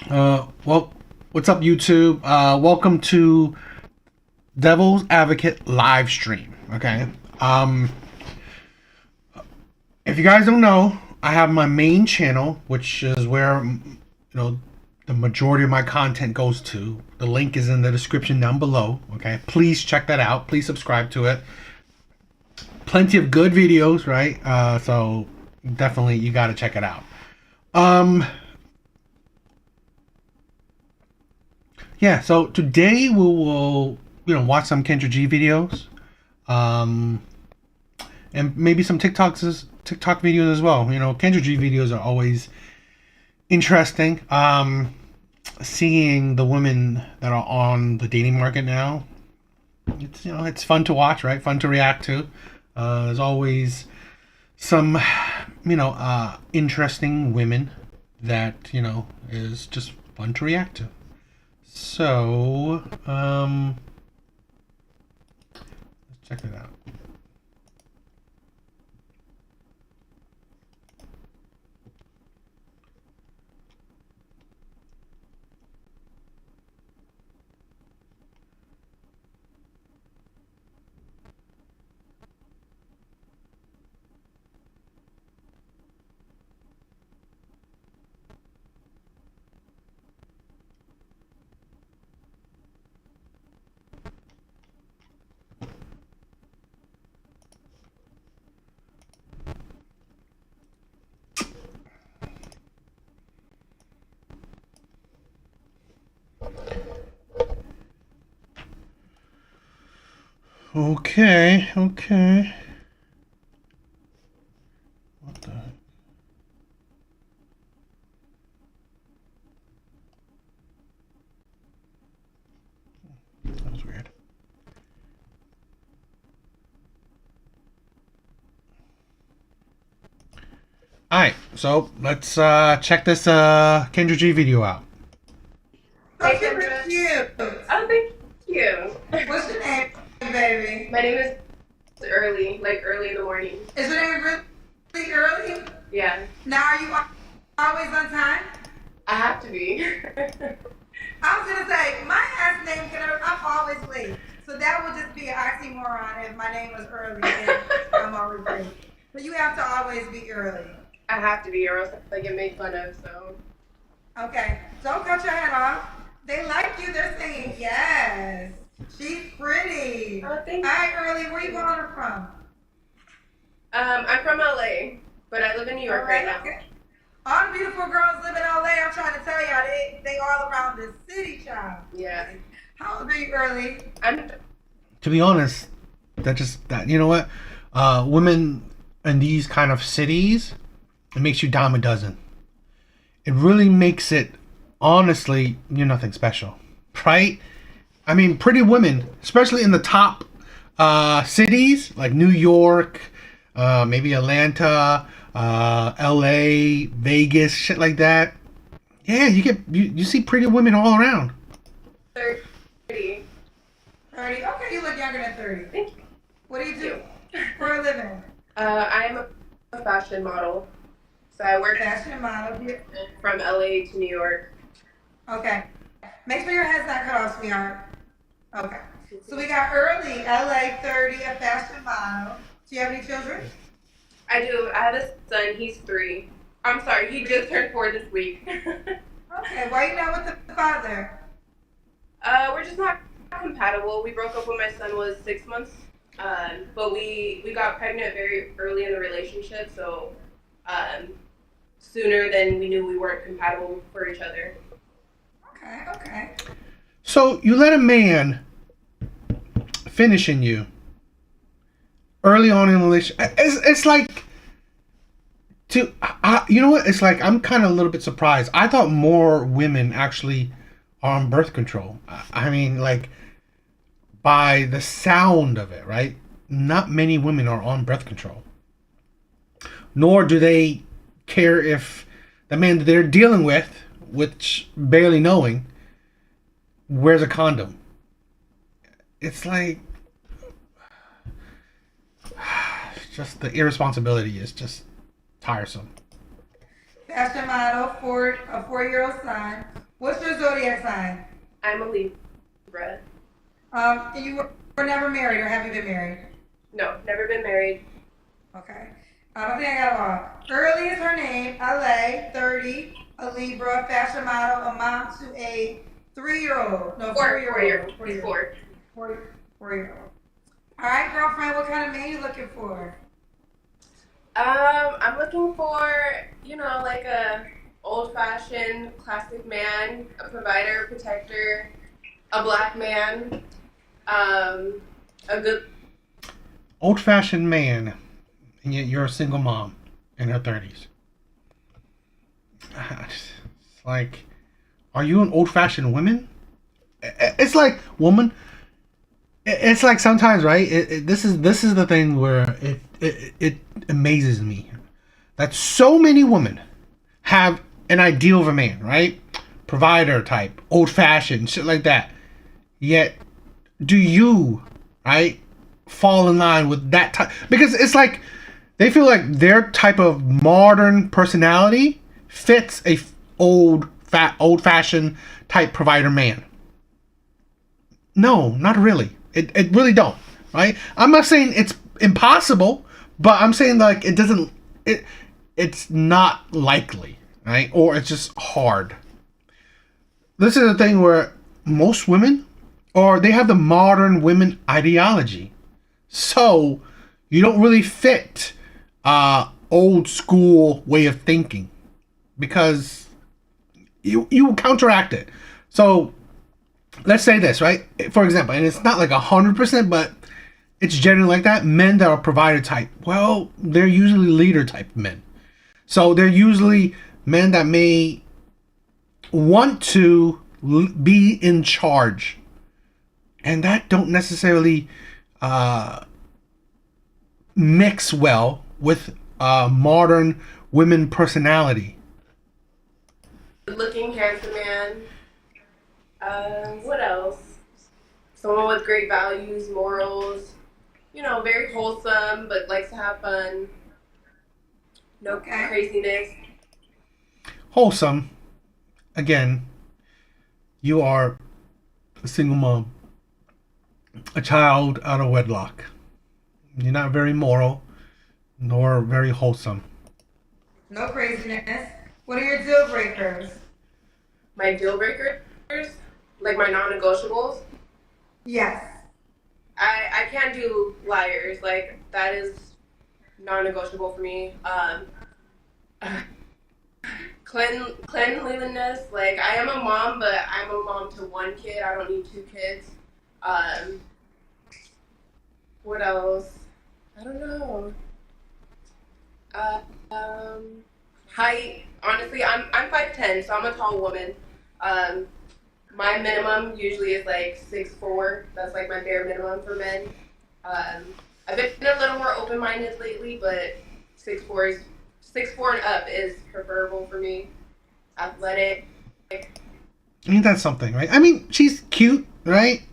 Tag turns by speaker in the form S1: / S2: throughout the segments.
S1: Well, what's up, YouTube? Welcome to Devil's Advocate live stream. Okay. Um, if you guys don't know, I have my main channel, which is where the majority of my content goes to. The link is in the description down below. Okay. Please check that out. Please subscribe to it. Plenty of good videos, right? So definitely you got to check it out. Um, yeah. So today we will watch some Kendra G videos. Um, and maybe some TikTok videos as well. Kendra G videos are always interesting. Seeing the women that are on the dating market now, it's fun to watch, right? Fun to react to. There's always some interesting women that is just fun to react to. So let's check it out. Okay. What the heck? That was weird. Alright, so let's check this Kendra G video out.
S2: Hey, super cute. Oh, thank you.
S3: What's your name, baby?
S2: My name is Early, like early in the morning.
S3: Is your name really early?
S2: Yeah,
S3: Now, are you always on time?
S2: I have to be.
S3: I was gonna say my last name I'm always late, so that would just be an oxymoron if my name was early and I'm always late. So you have to always be early.
S2: I have to be, or else I get made fun of. So
S3: Okay, don't cut your head off. They like you. They're saying yes. She's pretty.
S2: Oh, thank
S3: Hi, early. Where you calling her from?
S2: I'm from LA, but I live in New York right now.
S3: Okay. All the beautiful girls live in LA. I'm trying to tell y'all, they all around the city, child.
S2: Yeah,
S3: How old are you, early?
S2: I'm.
S1: To be honest, you know what? Women in these kind of cities, it makes you dime a dozen. It really makes it, honestly, you're nothing special, right? I mean, pretty women, especially in the top cities like New York, maybe Atlanta, LA, Vegas, shit like that. Yeah, you see pretty women all around.
S2: 30.
S3: 30. Okay, you look younger than 30.
S2: Thank you.
S3: What do you do for a living?
S2: I am a fashion model, so I work
S3: Fashion model.
S2: from LA to New York.
S3: Okay. Make sure your head's not cut off, sweetheart. Okay. So we got early, LA 30, a fashion model. Do you have any children?
S2: I do. I have a son. He's 3. I'm sorry. He just turned 4 this week.
S3: Okay. Why you not with the father?
S2: We're just not compatible. We broke up when my son was 6 months, but we got pregnant very early in the relationship, so sooner than we knew we weren't compatible for each other.
S3: Okay.
S1: So you let a man finish in you early on in the relationship. It's like you know what? It's like I'm kind of a little bit surprised. I thought more women actually are on birth control. I mean, like by the sound of it, right? Not many women are on birth control. Nor do they care if the man that they're dealing with, which barely knowing, wears a condom. It's like just the irresponsibility is just tiresome.
S3: Fashion model for a 4-year-old son. What's your zodiac sign?
S2: I'm a Libra.
S3: And you were never married, or have you been married?
S2: No, never been married.
S3: Okay. I think I got it all. Early is her name. LA, 30, a Libra, fashion model, a mom to a 3-year-old. No, 4-year-old.
S2: 4 year. He's 4.
S3: 4-year-old. All right, girlfriend, what kind of man you looking for?
S2: I'm looking for, like a old-fashioned, classic man, a provider, protector, a black man, a good.
S1: Old-fashioned man, and yet you're a single mom in her 30s. It's like, are you an old-fashioned woman? It's like, woman. It's like sometimes, right? This is the thing where it amazes me that so many women have an ideal of a man, right? Provider type, old-fashioned, shit like that. Yet, do you, right, fall in line with that type? Because it's like they feel like their type of modern personality fits a old-fashioned type provider man. No, not really. It really don't, right? I'm not saying it's impossible, but I'm saying like it's not likely, right? Or it's just hard. This is the thing where most women, or they have the modern women ideology. So you don't really fit old school way of thinking because you counteract it. So let's say this, right? For example, and it's not like 100%, but it's generally like that. Men that are provider type, well, they're usually leader type men. So they're usually men that may want to be in charge, and that don't necessarily mix well with modern women personality.
S2: Looking handsome man. What else? Someone with great values, morals. Very wholesome, but likes to have fun. No craziness.
S1: Wholesome. Again, you are a single mom, a child out of wedlock. You're not very moral, nor very wholesome.
S3: No craziness. What are your deal breakers?
S2: My deal breakers, like my non-negotiables.
S3: Yes.
S2: I can't do liars. Like that is non-negotiable for me. Cleanliness. Like I am a mom, but I'm a mom to one kid. I don't need 2 kids. What else? I don't know. Height. Honestly, I'm 5'10", so I'm a tall woman. My minimum usually is like 6'4". That's like my bare minimum for men. I've been a little more open-minded lately, but 6'4" and up is preferable for me. Athletic.
S1: Ain't that something, right? I mean, she's cute, right?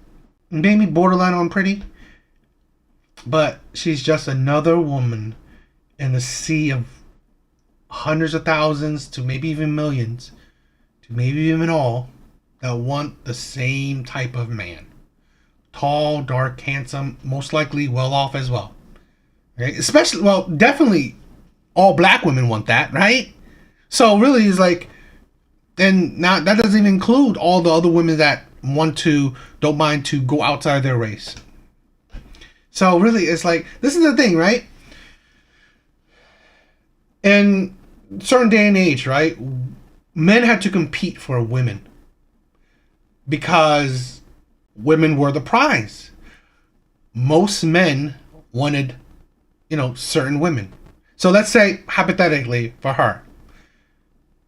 S1: Maybe borderline on pretty. But she's just another woman in the sea of hundreds of thousands to maybe even millions, to maybe even all, that want the same type of man. Tall, dark, handsome, most likely well off as well. Right? Especially, well, definitely all black women want that, right? So really it's like, and now that doesn't even include all the other women that don't mind to go outside their race. So really it's like, this is the thing, right? In certain day and age, right, men had to compete for women because women were the prize. Most men wanted, certain women. So let's say, hypothetically, for her,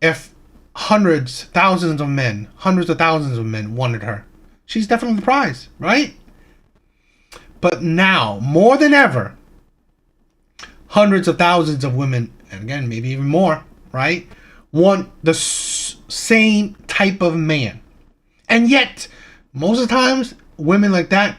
S1: if hundreds of thousands of men wanted her, she's definitely the prize, right? But now, more than ever, hundreds of thousands of women, and again, maybe even more, right, want the same type of man. And yet, most of the times, women like that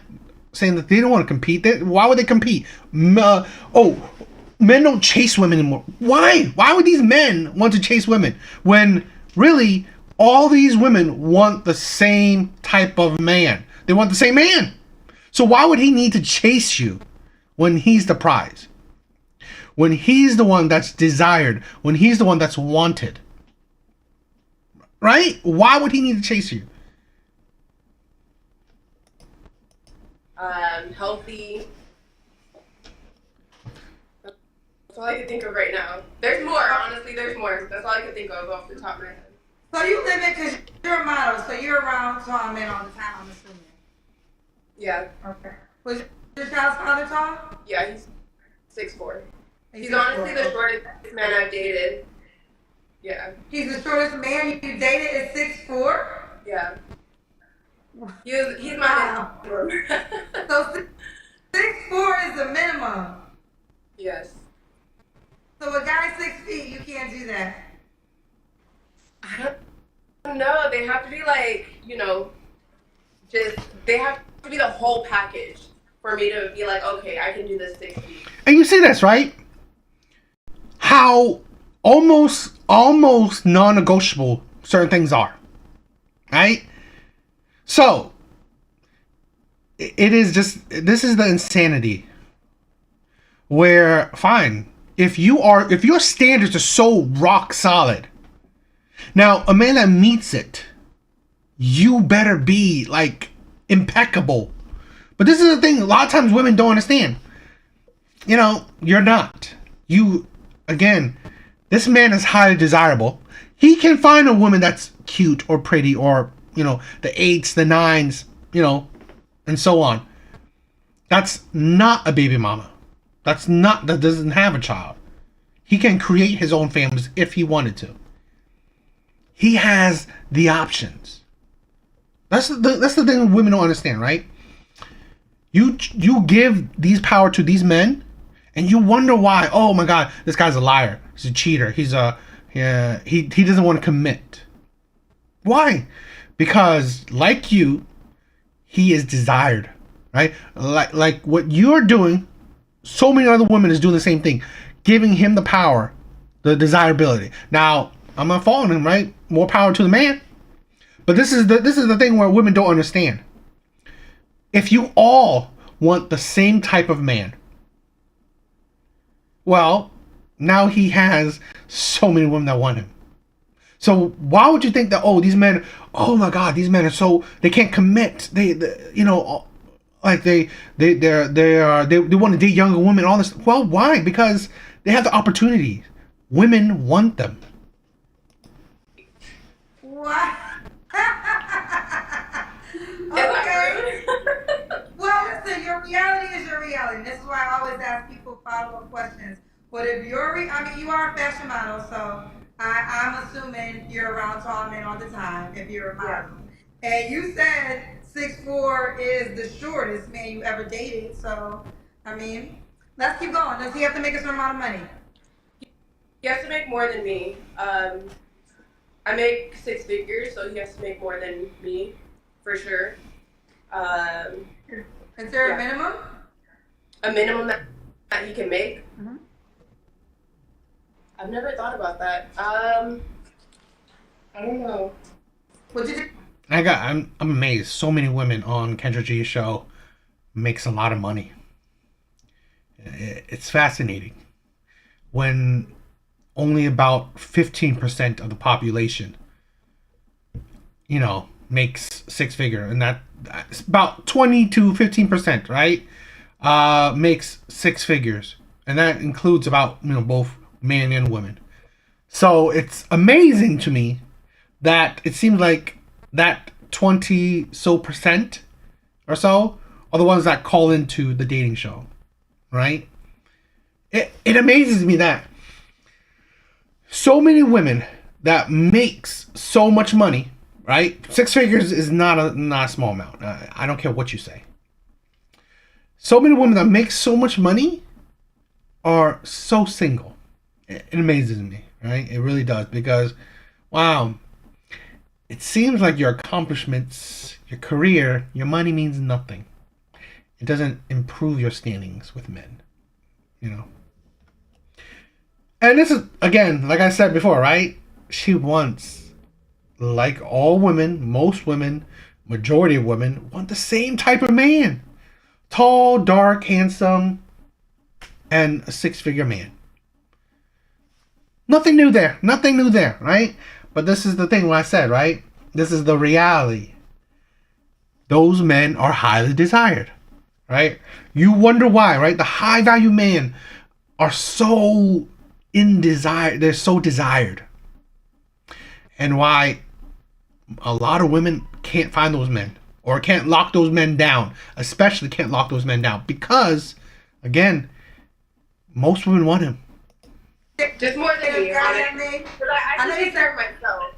S1: saying that they don't want to compete. Why would they compete? Men don't chase women anymore. Why? Why would these men want to chase women when really All these women want the same type of man. They want the same man. So why would he need to chase you when he's the prize? When he's the one that's desired, when he's the one that's wanted. Right? Why would he need to chase you?
S2: Healthy. That's all I can think of right now. There's more, honestly, there's more. That's all I can think of off the top of my head.
S3: So you live it because you're a model, so you're around tall men all the time, I'm assuming.
S2: Yeah.
S3: Okay. Was your child's father tall?
S2: Yeah, he's 6'4". He's
S3: 6'4".
S2: honestly the shortest man I've dated. Yeah.
S3: He's the shortest man you dated at 6'4"?
S2: Yeah. He's my minimum.
S3: So 6'4" is the minimum.
S2: Yes.
S3: So a guy 6 feet, you can't do that.
S2: I don't know. They have to be like, they have to be the whole package for me to be like, okay, I can do this 6 feet.
S1: And you see this, right? How almost non-negotiable certain things are. Right? So, it is just, this is the insanity. Where, fine, if your standards are so rock solid, now, a man that meets it, you better be, like, impeccable. But this is the thing, a lot of times women don't understand. You're not. Again, this man is highly desirable. He can find a woman that's cute or pretty or, the 8s, the 9s, and so on. That's not a baby mama. That doesn't have a child. He can create his own families if he wanted to. He has the options. That's the thing women don't understand, right? You give these power to these men, and you wonder why. Oh my God, this guy's a liar. He's a cheater. He doesn't want to commit. Why? Because like you, he is desired, right? Like what you're doing, so many other women is doing the same thing, giving him the power, the desirability. Now, I'm not following him, right? More power to the man. But this is the thing where women don't understand. If you all want the same type of man, well, now he has so many women that want him. So why would you think that, these men, oh my God, these men are so, they can't commit. They want to date younger women, all this. Well, why? Because they have the opportunity. Women want them.
S3: What? Okay. Well, listen, your reality is your reality. This is why I always ask people follow-up questions. But if you are a fashion model, so I'm assuming you're around tall men all the time if you're a model. Yeah. And you said 6'4" is the shortest man you ever dated. So, let's keep going. Does he have to make a certain amount of money?
S2: He has to make more than me. I make 6 figures, so he has to make more than me, for sure.
S3: Is there a minimum?
S2: A minimum that he can make?
S3: Mm-hmm.
S2: I've never thought about that. I don't know.
S3: What'd you do?
S1: I'm amazed. So many women on Kendra G's show makes a lot of money. It's fascinating. When only about 15% of the population, makes 6 figure, and that's about 20 to 15%, right? Makes 6 figures, and that includes about both men and women. So it's amazing to me that it seems like that 20 so percent or so are the ones that call into the dating show, right? It amazes me that so many women that makes so much money, right? 6 figures is not a small amount. I don't care what you say. So many women that make so much money are so single. It amazes me, right? It really does, because, wow, it seems like your accomplishments, your career, your money means nothing. It doesn't improve your standings with men, And this is, again, like I said before, right? She wants like all women, most women, majority of women want the same type of man. Tall, dark, handsome, and a six-figure man. Nothing new there. Nothing new there, right? But this is the thing what I said, right? This is the reality. Those men are highly desired, right? You wonder why, right? The high value men are so in desire. They're so desired. And why a lot of women can't find those men or can't lock those men down, especially can't lock those men down because, again, most women want him.
S2: Just more than me, honestly. Because I can take care of myself.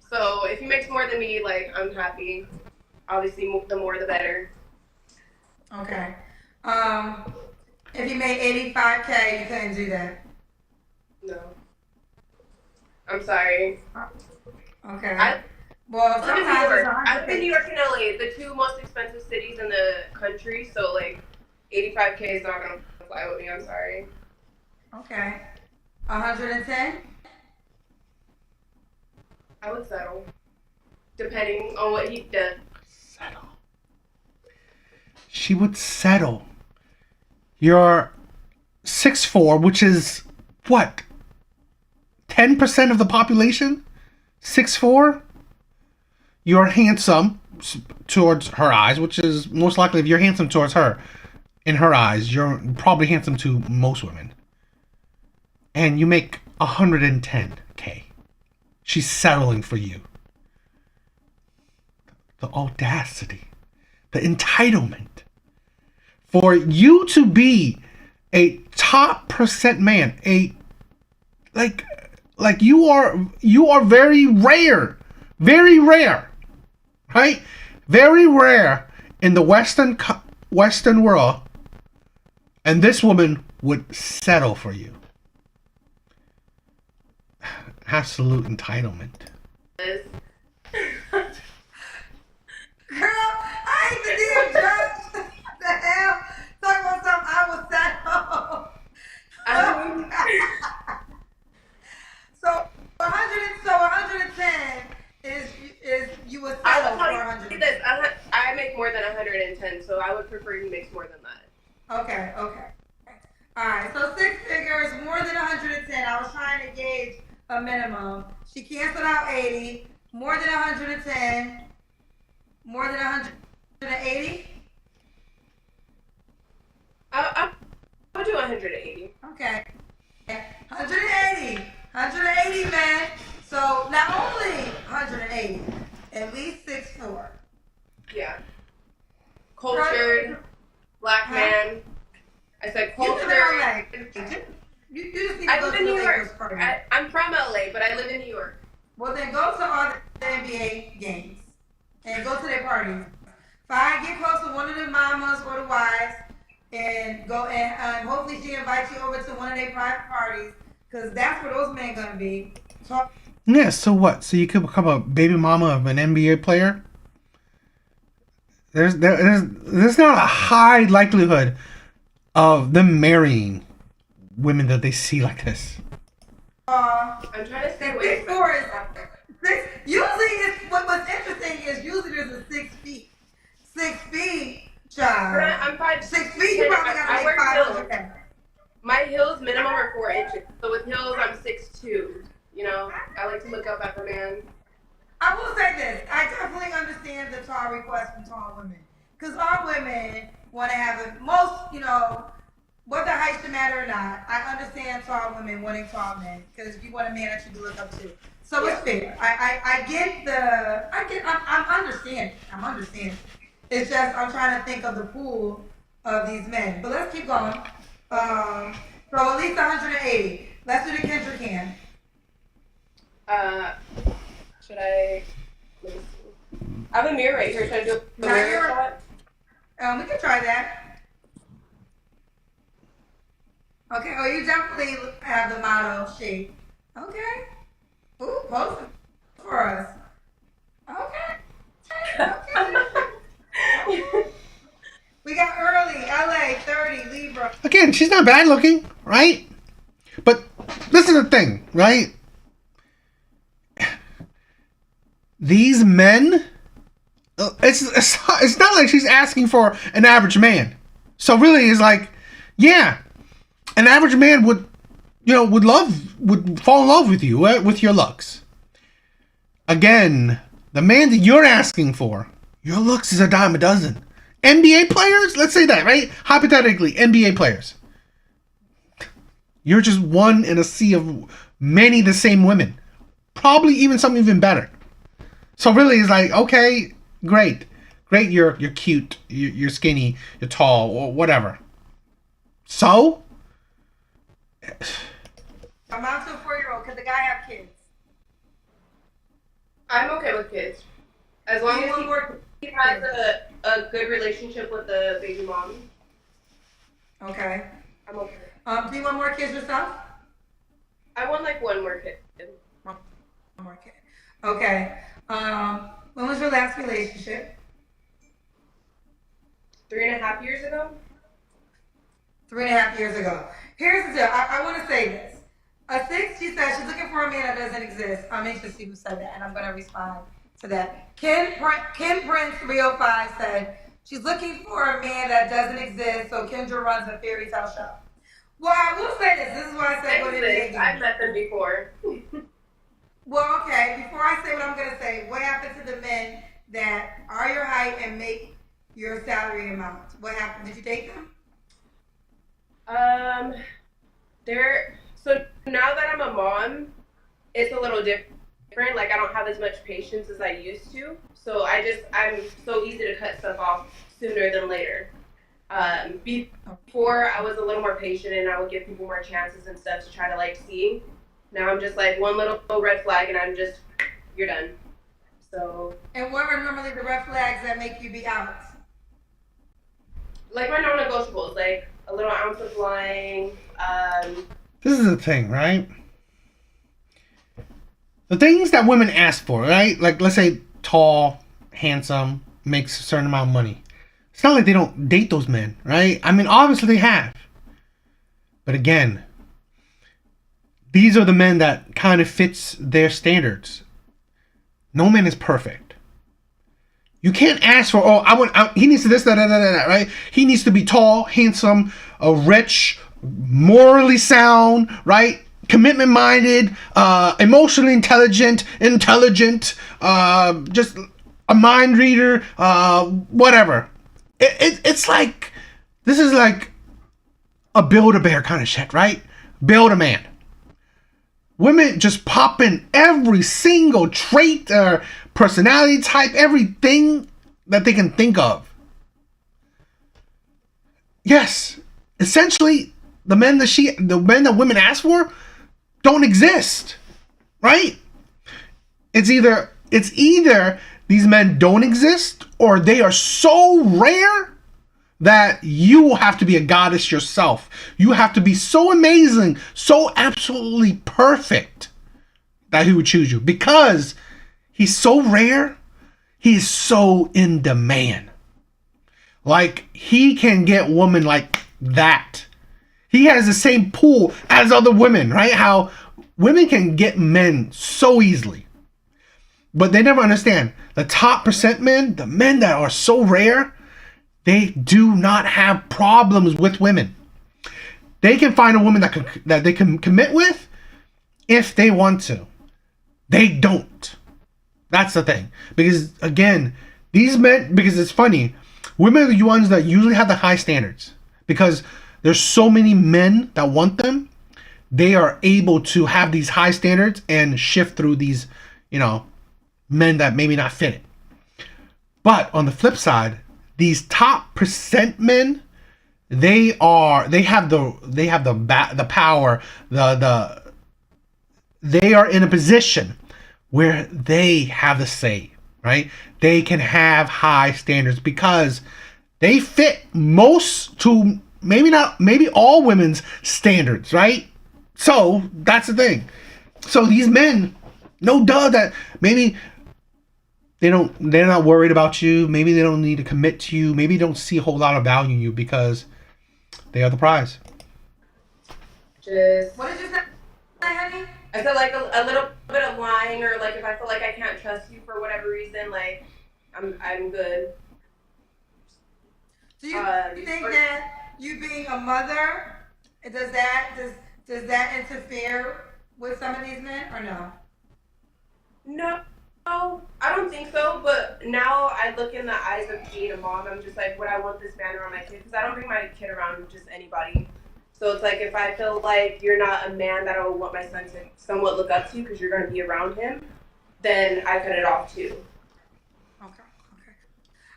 S2: So if he makes more than me, like, I'm happy. Obviously, the more the better.
S3: Okay. If you made $85K, you couldn't do that.
S2: No. I'm sorry.
S3: Okay. Well,
S2: I live in New York. I live in New York and LA, the two most expensive cities in the country. So, like, 85K is not gonna fly with me. I'm sorry.
S3: Okay. 110?
S2: I would settle, depending on what he does.
S1: Settle. She would settle. You're 6'4", which is what? 10% of the population? 6'4"? You're handsome towards her eyes, which is most likely if you're handsome towards her, in her eyes, you're probably handsome to most women. And you make 110K. She's settling for you. The audacity, the entitlement for you to be a top percent man, like you are very rare, right? Very rare in the Western world, and this woman would settle for you. Absolute entitlement.
S3: Girl, I ain't the damn judge. The hell? Talk about something I was settled. So 110 is you would settle for 100.
S2: I make more than 110, so I would prefer he makes more than that.
S3: Okay. Alright, so six figures, more than 110. I was trying to gauge a minimum. She canceled out 80, more than 110, more than 180.
S2: I'll do 180.
S3: Okay. 180, man. So not only 180, at least 6'4".
S2: Yeah. Cultured, black man. I said cultured. You just need to go to the Lakers party. I'm from LA, but I live in New York.
S3: Well, then go to all the NBA games and go to their parties. Get close to one of the mamas or the wives, and go and hopefully she invites you over to one of their private parties, because that's where those men gonna be.
S1: Yeah. So what? So you could become a baby mama of an NBA player? There's not a high likelihood of them marrying women that they see like this.
S2: I'm trying to stay away from
S3: six. Usually, what's interesting is usually there's a 6 feet. 6 feet, child.
S2: I'm 5'6".
S3: 6 feet, you probably got to make 500.
S2: My heels minimum are 4 inches. So with heels, I'm 6'2". You know, I like to look up at the man.
S3: I will say this. I definitely understand the tall request from tall women. Because all women want to have whether height should matter or not, I understand tall women wanting tall men. Because you want a man that you can look up to. So it's fair. I'm understanding. It's just I'm trying to think of the pool of these men. But let's keep going. So at least 180. Let's do the Kendrick hand.
S2: Should I? Let me see. I have a mirror right here. Should I do a mirror shot?
S3: We can try that. Okay. Oh, you definitely have the model shape. Okay. Ooh, pose for us. Okay. We got early, LA, 30, Libra.
S1: Again, she's not bad looking, right? But this is the thing, right? these men, it's not like she's asking for an average man. So really, it's like, yeah, an average man would fall in love with you with your looks. Again, the man that you're asking for, your looks is a dime a dozen. NBA players, let's say that, right? Hypothetically, NBA players. You're just one in a sea of many the same women. Probably even some even better. So really, it's like, okay, great. Great, you're cute, you're skinny, you're tall, or whatever. So?
S3: I'm out to a 4-year-old. Could the guy have kids?
S2: I'm okay with kids. As long as he has a good relationship with the baby mom.
S3: Okay.
S2: I'm okay.
S3: Do you want more kids yourself?
S2: I want like one more kid.
S3: One more kid. Okay. When was your last relationship?
S2: 3.5 years ago.
S3: 3.5 years ago. Here's the deal. I want to say this. A 6, she said she's looking for a man that doesn't exist. I'm interested to see who said that, and I'm going to respond to that. Ken Prince 305 said she's looking for a man that doesn't exist, so Kendra runs a fairy tale show. Well, I will say this. This is why I said go to the
S2: I've met them before.
S3: Well, okay. Before I say what I'm going to say, what happened to the men that are your height and make your salary amount? What happened? Did you date them?
S2: So now that I'm a mom, it's a little different. Like I don't have as much patience as I used to. So I'm so easy to cut stuff off sooner than later. Before I was a little more patient and I would give people more chances and stuff to try to like see. Now I'm just like one little red flag and you're done. So.
S3: And what are normally the red flags that make you be out?
S2: Like my non-negotiables, like a little ounce of lying.
S1: This is the thing, right? The things that women ask for, right? Like, let's say tall, handsome, makes a certain amount of money. It's not like they don't date those men, right? I mean, obviously they have. But again, these are the men that kind of fits their standards. No man is perfect. You can't ask for, he needs to this, that, right? He needs to be tall, handsome, rich, morally sound, right? Commitment minded, emotionally intelligent, just a mind reader, whatever. It's like, this is like a Build-A-Bear kind of shit, right? Build a man. Women just pop in every single trait or personality type, everything that they can think of. Yes, essentially, the men that women ask for don't exist, right? It's either these men don't exist or they are so rare that you will have to be a goddess yourself. You have to be so amazing, so absolutely perfect that he would choose you because he's so rare. He's so in demand. Like he can get women like that. He has the same pool as other women, right? How women can get men so easily. But they never understand. The top percent men, the men that are so rare, they do not have problems with women. They can find a woman that they can commit with if they want to. They don't. That's the thing. Because again, these men, because it's funny, women are the ones that usually have the high standards. Because there's so many men that want them, they are able to have these high standards and shift through these, men that maybe not fit it. But on the flip side, these top percent men, they have the power, they are in a position where they have the say, right? They can have high standards because they fit most to maybe all women's standards, right? So that's the thing. So these men, no duh that maybe they're not worried about you. Maybe they don't need to commit to you. Maybe they don't see a whole lot of value in you because they are the prize.
S2: What
S3: did you say, honey?
S2: I said like a little bit of lying, or like if I feel like I can't trust you for whatever reason, like I'm good.
S3: Do you think that you being a mother, does that interfere with some of these men or no?
S2: No, I don't think so. But now I look in the eyes of being a mom. I'm just like, would I want this man around my kid? Because I don't bring my kid around just anybody. So it's like if I feel like you're not a man that I would want my son to somewhat look up to because you're going to be around him, then I cut it off too.
S3: Okay, okay.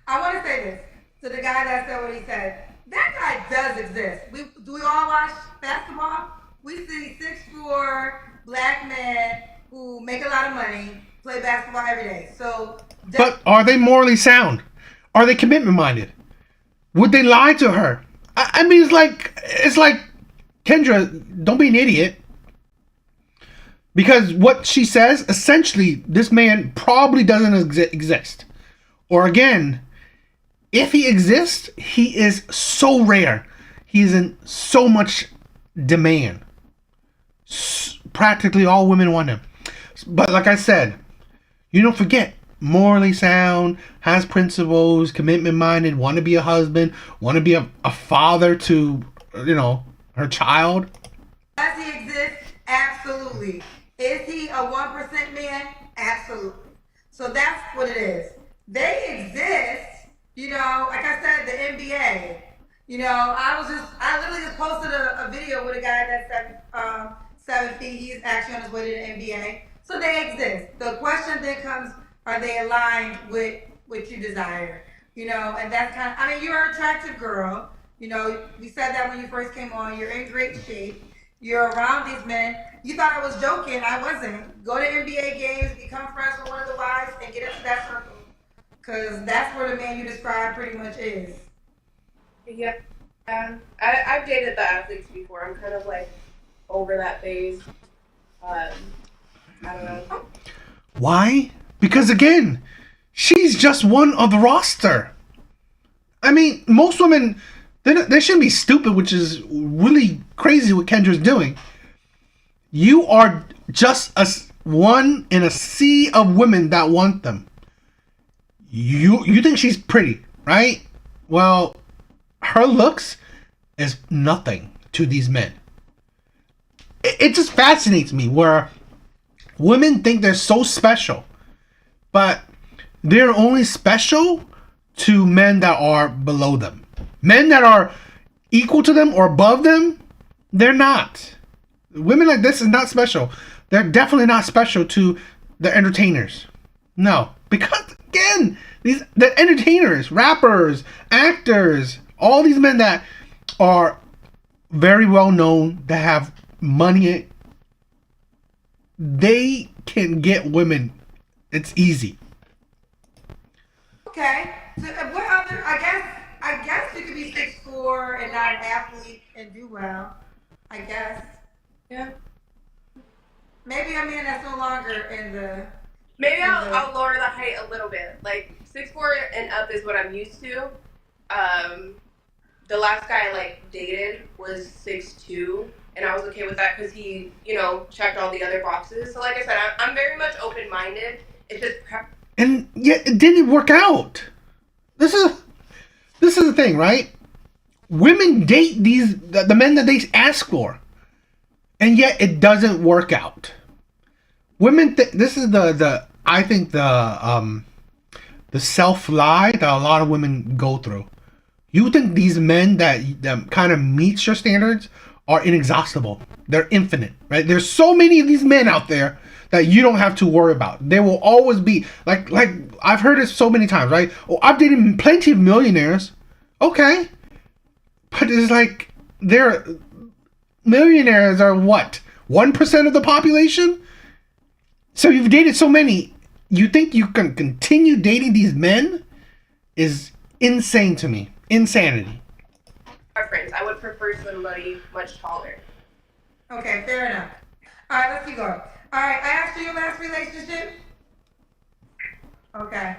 S3: I want to say this to the guy that said what he said. That guy does exist. We all watch basketball? We see 6'4" black men who make a lot of money play basketball every day. So,
S1: But are they morally sound? Are they commitment minded? Would they lie to her? I mean, it's like Kendra, don't be an idiot. Because what she says, essentially, this man probably doesn't exist. Or again, if he exists, he is so rare. He is in so much demand. Practically all women want him. But like I said, you don't forget, morally sound, has principles, commitment minded, want to be a husband, want to be a father to, her child.
S3: does he exist? Absolutely. Is he a 1% man? Absolutely. So that's what it is. They exist, like I said, the NBA. I literally just posted a video with a guy that's 7 feet. He's actually on his way to the NBA. So they exist. The question then comes, are they aligned with what you desire? And that's you're an attractive girl. We said that when you first came on. You're in great shape. You're around these men. You thought I was joking. I wasn't. Go to NBA games, become friends with one of the wives, and get into that circle. Because that's where the man you described pretty much is.
S2: Yeah, I've dated the athletes before. I'm kind of like over that phase. I don't know.
S1: Why? Because again, she's just one of the roster. I mean, most women, they shouldn't be stupid, which is really crazy what Kendra's doing. You are just one in a sea of women that want them. You think she's pretty, right? Well, her looks is nothing to these men. It just fascinates me where women think they're so special, but they're only special to men that are below them. Men that are equal to them or above them, they're not. Women like this is not special. They're definitely not special to the entertainers. No, because again, the entertainers, rappers, actors, all these men that are very well known, that have money, they can get women. It's easy.
S3: Okay. So what other? I guess you could be 6'4" and not an athlete and do well. I guess.
S2: Yeah.
S3: Maybe a man that's no longer in the.
S2: Maybe I'll lower the height a little bit. Like 6'4" and up is what I'm used to. The last guy I dated was 6'2", and I was okay with that because he, checked all the other boxes. So like I said, I'm very much open minded. It's just
S1: And yet it didn't work out. This is the thing, right? Women date the men that they ask for, and yet it doesn't work out. Women, this is the I think the self lie that a lot of women go through. You think these men that kind of meets your standards are inexhaustible. They're infinite, right? There's so many of these men out there that you don't have to worry about. There will always be, like I've heard it so many times, right? Oh, I've dated plenty of millionaires. Okay. But it's like, millionaires are what? 1% of the population? So you've dated so many, you think you can continue dating these men? Is insane to me. Insanity.
S2: preference. I would prefer somebody much taller.
S3: Okay, fair enough. All right, let's keep going. All right, I asked you your last relationship. Okay.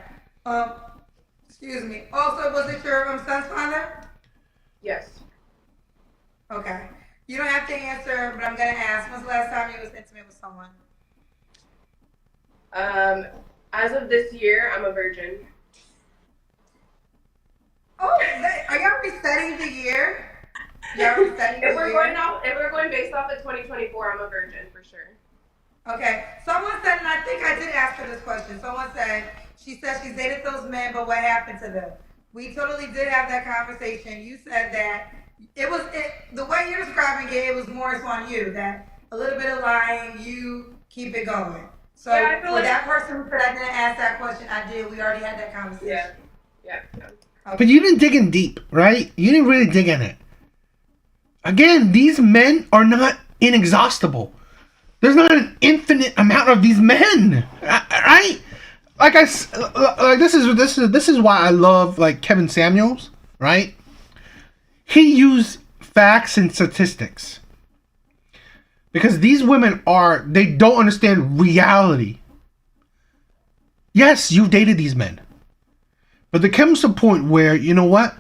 S3: Excuse me. Also, was it your son's father?
S2: Yes.
S3: Okay. You don't have to answer, but I'm gonna ask. When's the last time you was intimate with someone?
S2: Um, as of this year, I'm a virgin.
S3: Oh, are y'all resetting the year? Y'all resetting the
S2: If we're
S3: year?
S2: going off, if we're going based off of 2024, I'm a virgin for sure.
S3: Okay. Someone said, and I think I did ask her this question. Someone said she said she's dated those men, but what happened to them? We totally did have that conversation. You said that the way you're describing it was more so on you that a little bit of lying, you keep it going. So
S2: Yeah, I feel
S3: for
S2: like
S3: that person who said I didn't ask that question, I did. We already had that conversation.
S2: yeah.
S3: Okay.
S1: But you didn't dig in deep, right? You didn't really dig in it. Again, these men are not inexhaustible. There's not an infinite amount of these men, right? Like this is why I love like Kevin Samuels, right? He used facts and statistics because these women they don't understand reality. Yes, you've dated these men, but there comes a point where you know what?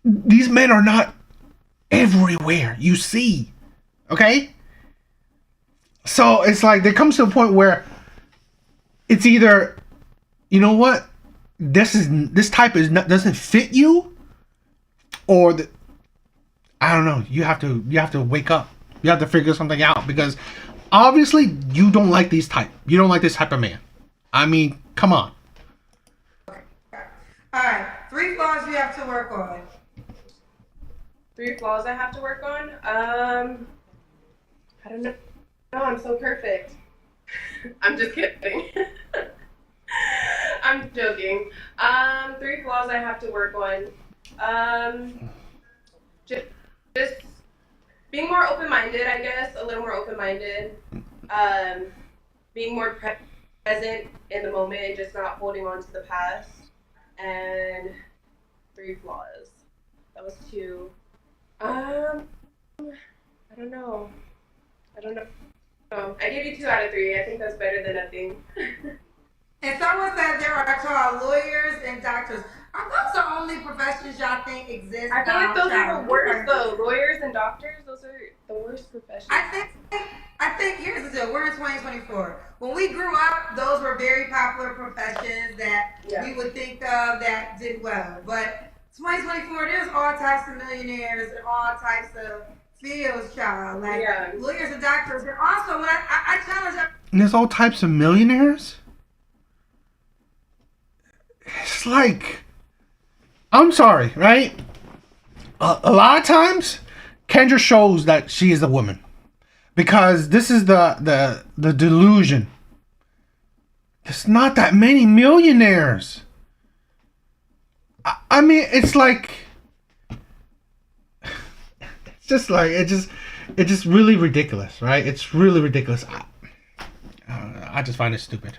S1: These men are not everywhere you see, okay? So it's like there comes to a point where it's either, you know what, this type doesn't fit you, or I don't know. You have to wake up. You have to figure something out because obviously you don't like these type. You don't like this type of man. I mean, come on.
S3: All right. 3 flaws you have to work on.
S2: 3 flaws I have to work on. I don't know. No, I'm so perfect. I'm just kidding. I'm joking. 3 flaws I have to work on. Just being more open-minded, I guess. A little more open-minded. Being more present in the moment, just not holding on to the past. And 3 flaws. That was 2. I don't know. I gave you 2 out of 3. I think that's better than nothing.
S3: And someone said there are called lawyers and doctors. Are those the only professions y'all think exist?
S2: I feel like those are the worst, though. Lawyers and doctors, those are the worst professions.
S3: I think here's the deal. We're in 2024. When we grew up, those were very popular professions that we would think of that did well. But 2024, there's all types of millionaires and all types of fields, child. Like lawyers and doctors. And also, when I challenge them.
S1: And there's all types of millionaires. It's like, I'm sorry, right? A lot of times, Kendra shows that she is a woman because this is the delusion. There's not that many millionaires. I mean, it's like, it's just like it's just really ridiculous, right? It's really ridiculous. I just find it stupid.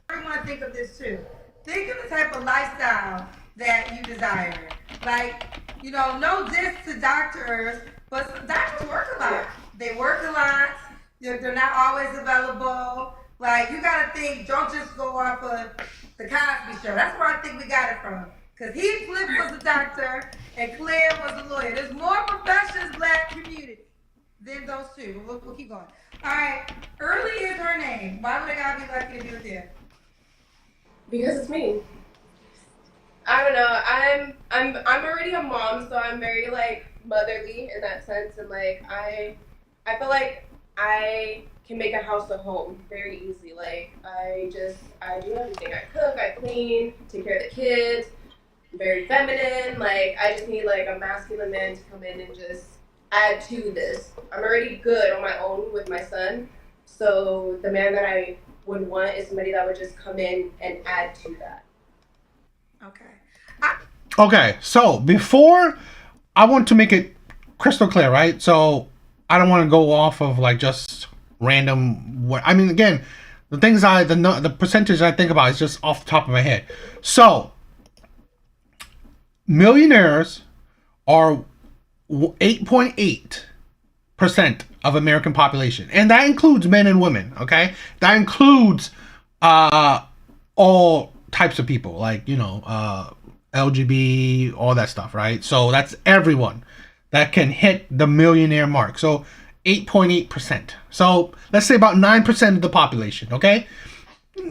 S3: I want to think of this too. Think of the type of lifestyle that you desire. Like, you know, no diss to doctors, but doctors work a lot. They work a lot. They're not always available. Like, you got to think, don't just go off of the Cosby Show. That's where I think we got it from. Because Heathcliff was a doctor and Claire was a lawyer. There's more professions, black community, than those two. We'll keep going. All right. Early is her name. Why would a guy be lucky to be with you?
S2: Because it's me. I don't know. I'm already a mom, so I'm very like motherly in that sense, and like I feel like I can make a house a home very easy. Like I do everything. I cook, I clean, take care of the kids. I'm very feminine. Like I just need like a masculine man to come in and just add to this. I'm already good on my own with my son, so the man that I would want is somebody that would just come in and add to that.
S1: Okay, so before, I want to make it crystal clear, right? So I don't want to go off of like just random. I mean, again, the things the percentage I think about is just off the top of my head. So millionaires are 8.8% of American population, and that includes men and women. Okay, that includes all types of people, like LGB, all that stuff, right? So that's everyone. that can hit the millionaire mark. So 8.8%. So let's say about 9% of the population. Okay,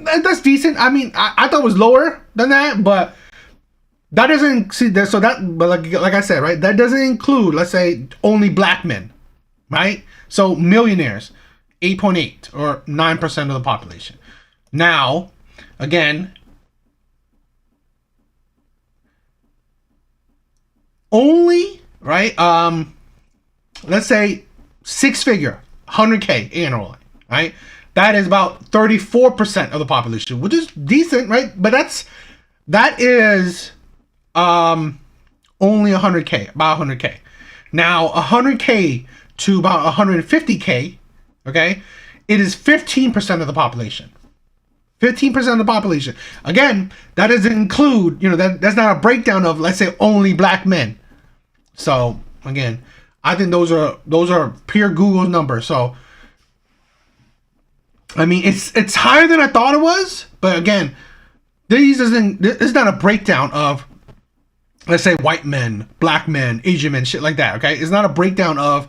S1: that's decent. I mean, I thought it was lower than that, but that doesn't see that. So that, but like I said, right, that doesn't include, let's say, only black men, right? So millionaires, 8.8 or 9% of the population. Now, again, only, right? Let's say six figure, 100K annually, right? That is about 34% of the population, which is decent, right? But that is only 100K, about 100K. Now, 100K to about 150K, okay, it is 15% of the population. 15% of the population. Again, that doesn't include, that's not a breakdown of, let's say, only black men. So, again, I think those are pure Google numbers. So, I mean, it's higher than I thought it was, but again, it's not a breakdown of, let's say, white men, black men, Asian men, shit like that, okay? It's not a breakdown of,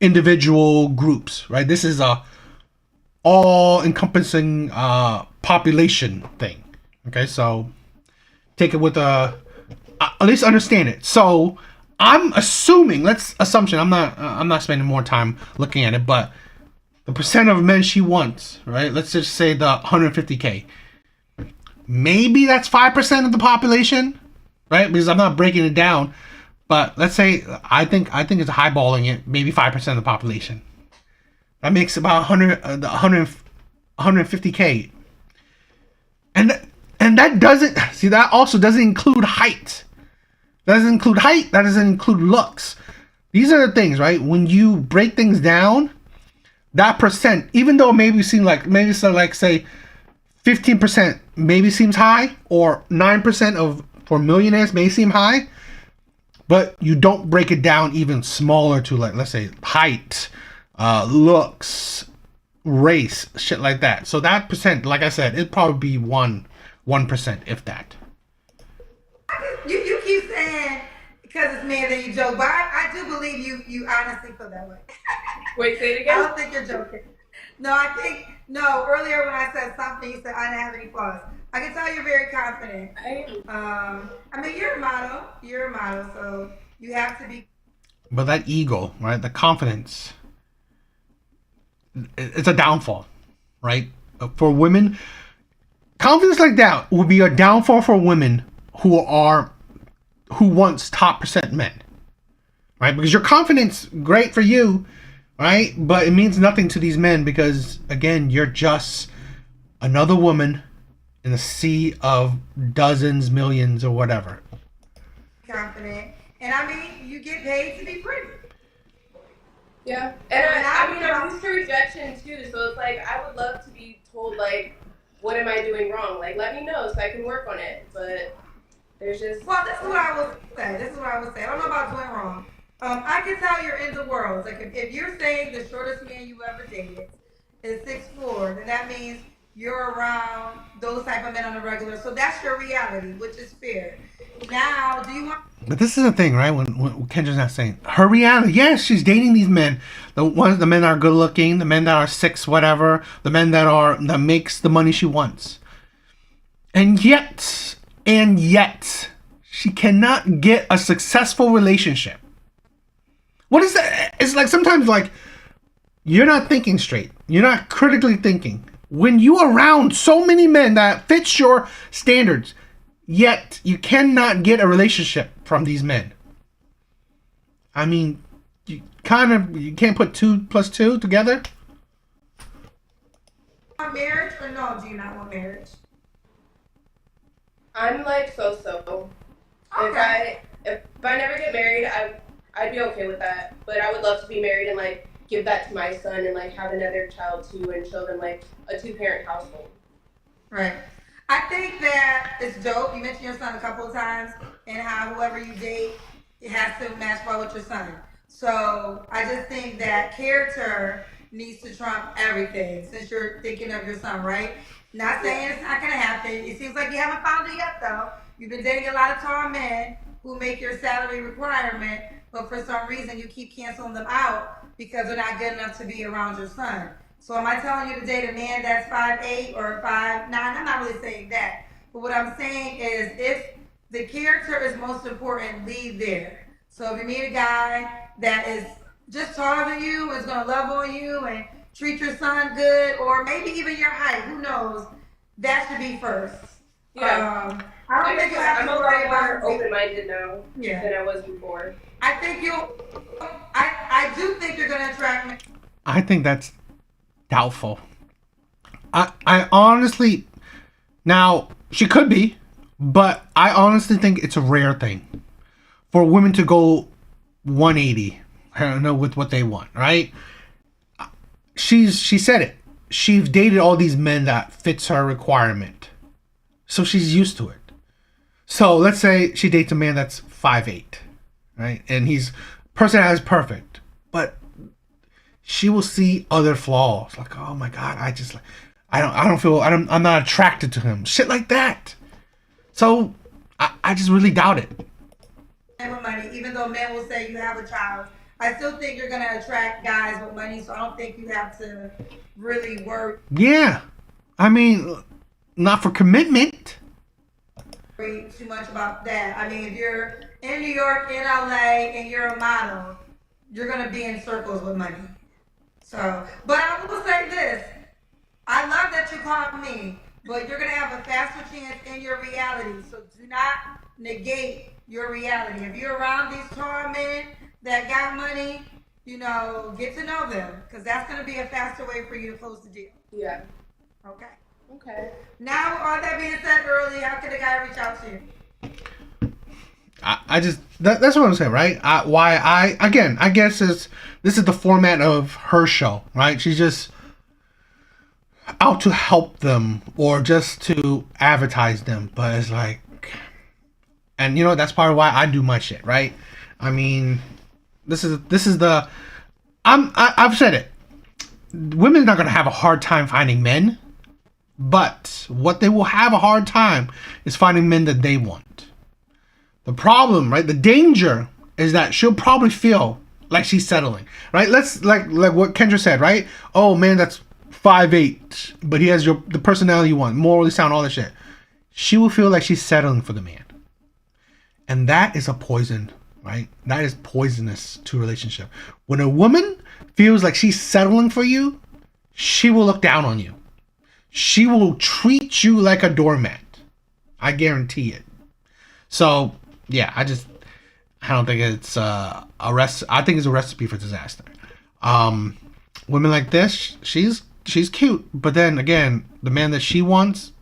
S1: individual groups, right? This is a all-encompassing population thing, okay? So take it with at least understand it. So I'm assuming, I'm not spending more time looking at it, but the percent of men she wants, right? Let's just say the 150K. Maybe that's 5% of the population, right? Because I'm not breaking it down. But let's say I think it's highballing it, maybe 5% of the population. That makes about 150K. And that doesn't see, that also doesn't include height. That doesn't include height, that doesn't include looks. These are the things, right? When you break things down, that percent, even though maybe say 15% maybe seems high, or 9% for millionaires may seem high, but you don't break it down even smaller to, like, let's say, height, looks, race, shit like that. So that percent, like I said, it'd probably be 1%, if that.
S3: You keep saying because it's me that you joke, but I do believe you honestly feel that way.
S2: Wait, say it again?
S3: I don't think you're joking. No, earlier when I said something, you said I didn't have any flaws. I can tell you're very confident.
S2: I am.
S3: I mean, you're a model. So you have to be.
S1: But that ego, right? The confidence, it's a downfall, right? For women, confidence like that will be a downfall for women who wants top percent men, right? Because your confidence, great for you, right? But it means nothing to these men because, again, you're just another woman in a sea of dozens, millions, or whatever.
S3: Confident, and I mean, you get paid to be pretty.
S2: Yeah, and I'm used to rejection too, so it's like I would love to be told, like, what am I doing wrong? Like, let me know so I can work on it. But there's just
S3: Well, this is what I would say. I don't know about doing wrong. I can tell you're in the world. Like, if you're saying the shortest man you ever dated is 6'4", then that means you're around those type of men on a regular. So that's your reality, which is fair. Now, do you want?
S1: But this is the thing, right? When Kendra's not saying her reality, yes, she's dating these men. The men that are good looking, the men that are 6, whatever, the men that makes the money she wants. And yet, she cannot get a successful relationship. What is that? It's like sometimes, like, you're not thinking straight. You're not critically thinking. When you're around so many men that fits your standards, yet you cannot get a relationship from these men. I mean, you can't put 2 plus 2 together.
S3: Want marriage or no? Do you not want marriage?
S2: I'm like so.
S3: Okay.
S2: If I never get married, I'd be okay with that. But I would love to be married and, like, give that to my son and, like, have another child too and show them, like, a 2-parent household.
S3: Right. I think that it's dope. You mentioned your son a couple of times and how whoever you date, it has to match well with your son. So I just think that character needs to trump everything since you're thinking of your son, right? Not saying it's not going to happen. It seems like you haven't found it yet, though. You've been dating a lot of tall men who make your salary requirement, but for some reason you keep canceling them out because they're not good enough to be around your son. So am I telling you to date a man that's 5'8" or 5'9"? I'm not really saying that. But what I'm saying is if the character is most important, lead there. So if you meet a guy that is just taller than you, is gonna love on you and treat your son good, or maybe even your height, who knows? That should be first.
S2: Yeah.
S3: I don't think you have
S2: I'm
S3: to
S2: a
S3: worry
S2: lot more
S3: about
S2: open-minded now than I was before.
S3: I think I do think you're gonna attract me.
S1: I think that's doubtful. I honestly, now she could be, but I honestly think it's a rare thing for women to go 180. I don't know with what they want, right? She said it. She's dated all these men that fits her requirement, so she's used to it. So let's say she dates a man that's 5'8", right, and he's person that is perfect, but she will see other flaws, like, oh my god, I'm not attracted to him, shit like that. So I just really doubt it.
S3: With money, even though men will say you have a child, I still think you're gonna attract guys with money. So I don't think you have to really worry.
S1: Yeah, I mean, not for commitment.
S3: Too much about that. I mean, if you're in New York, in LA, and you're a model, you're gonna be in circles with money. So, but I will say this: I love that you called me, but you're gonna have a faster chance in your reality. So do not negate your reality. If you're around these tall men that got money, get to know them, because that's gonna be a faster way for you to close the deal.
S2: Yeah.
S3: Okay.
S2: Okay.
S3: Now, all that being said earlier, how can a guy reach out to you?
S1: I just that's what I'm saying, right? I guess this is the format of her show, right? She's just out to help them or just to advertise them, but it's like, and that's part of why I do my shit, right? I mean, this is the I've said it. Women's not gonna have a hard time finding men, but what they will have a hard time is finding men that they want. The problem, right? The danger is that she'll probably feel like she's settling, right? Let's like what Kendra said, right? Oh man, that's 5'8", but he has the personality you want, morally sound, all that shit. She will feel like she's settling for the man, and that is a poison, right? That is poisonous to a relationship. When a woman feels like she's settling for you, she will look down on you. She will treat you like a doormat. I guarantee it. So yeah, I don't think it's I think it's a recipe for disaster. Women like this, she's cute, but then again, the man that she wants,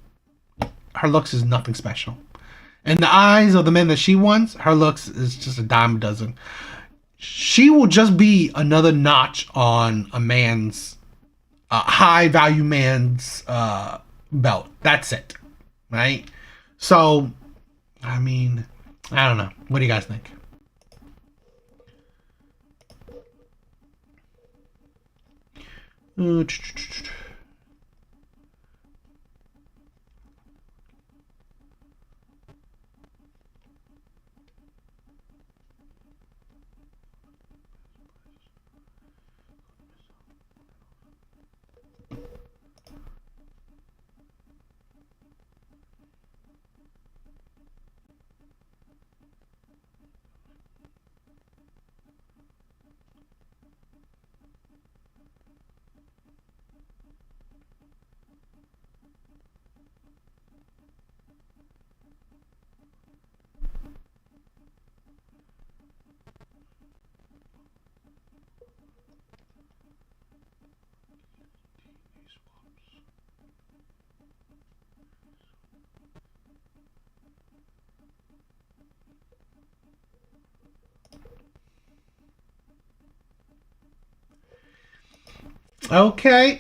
S1: her looks is nothing special. In the eyes of the men that she wants, her looks is just a dime a dozen. She will just be another notch on a man's high value man's belt. That's it, right? So, I mean, I don't know. What do you guys think?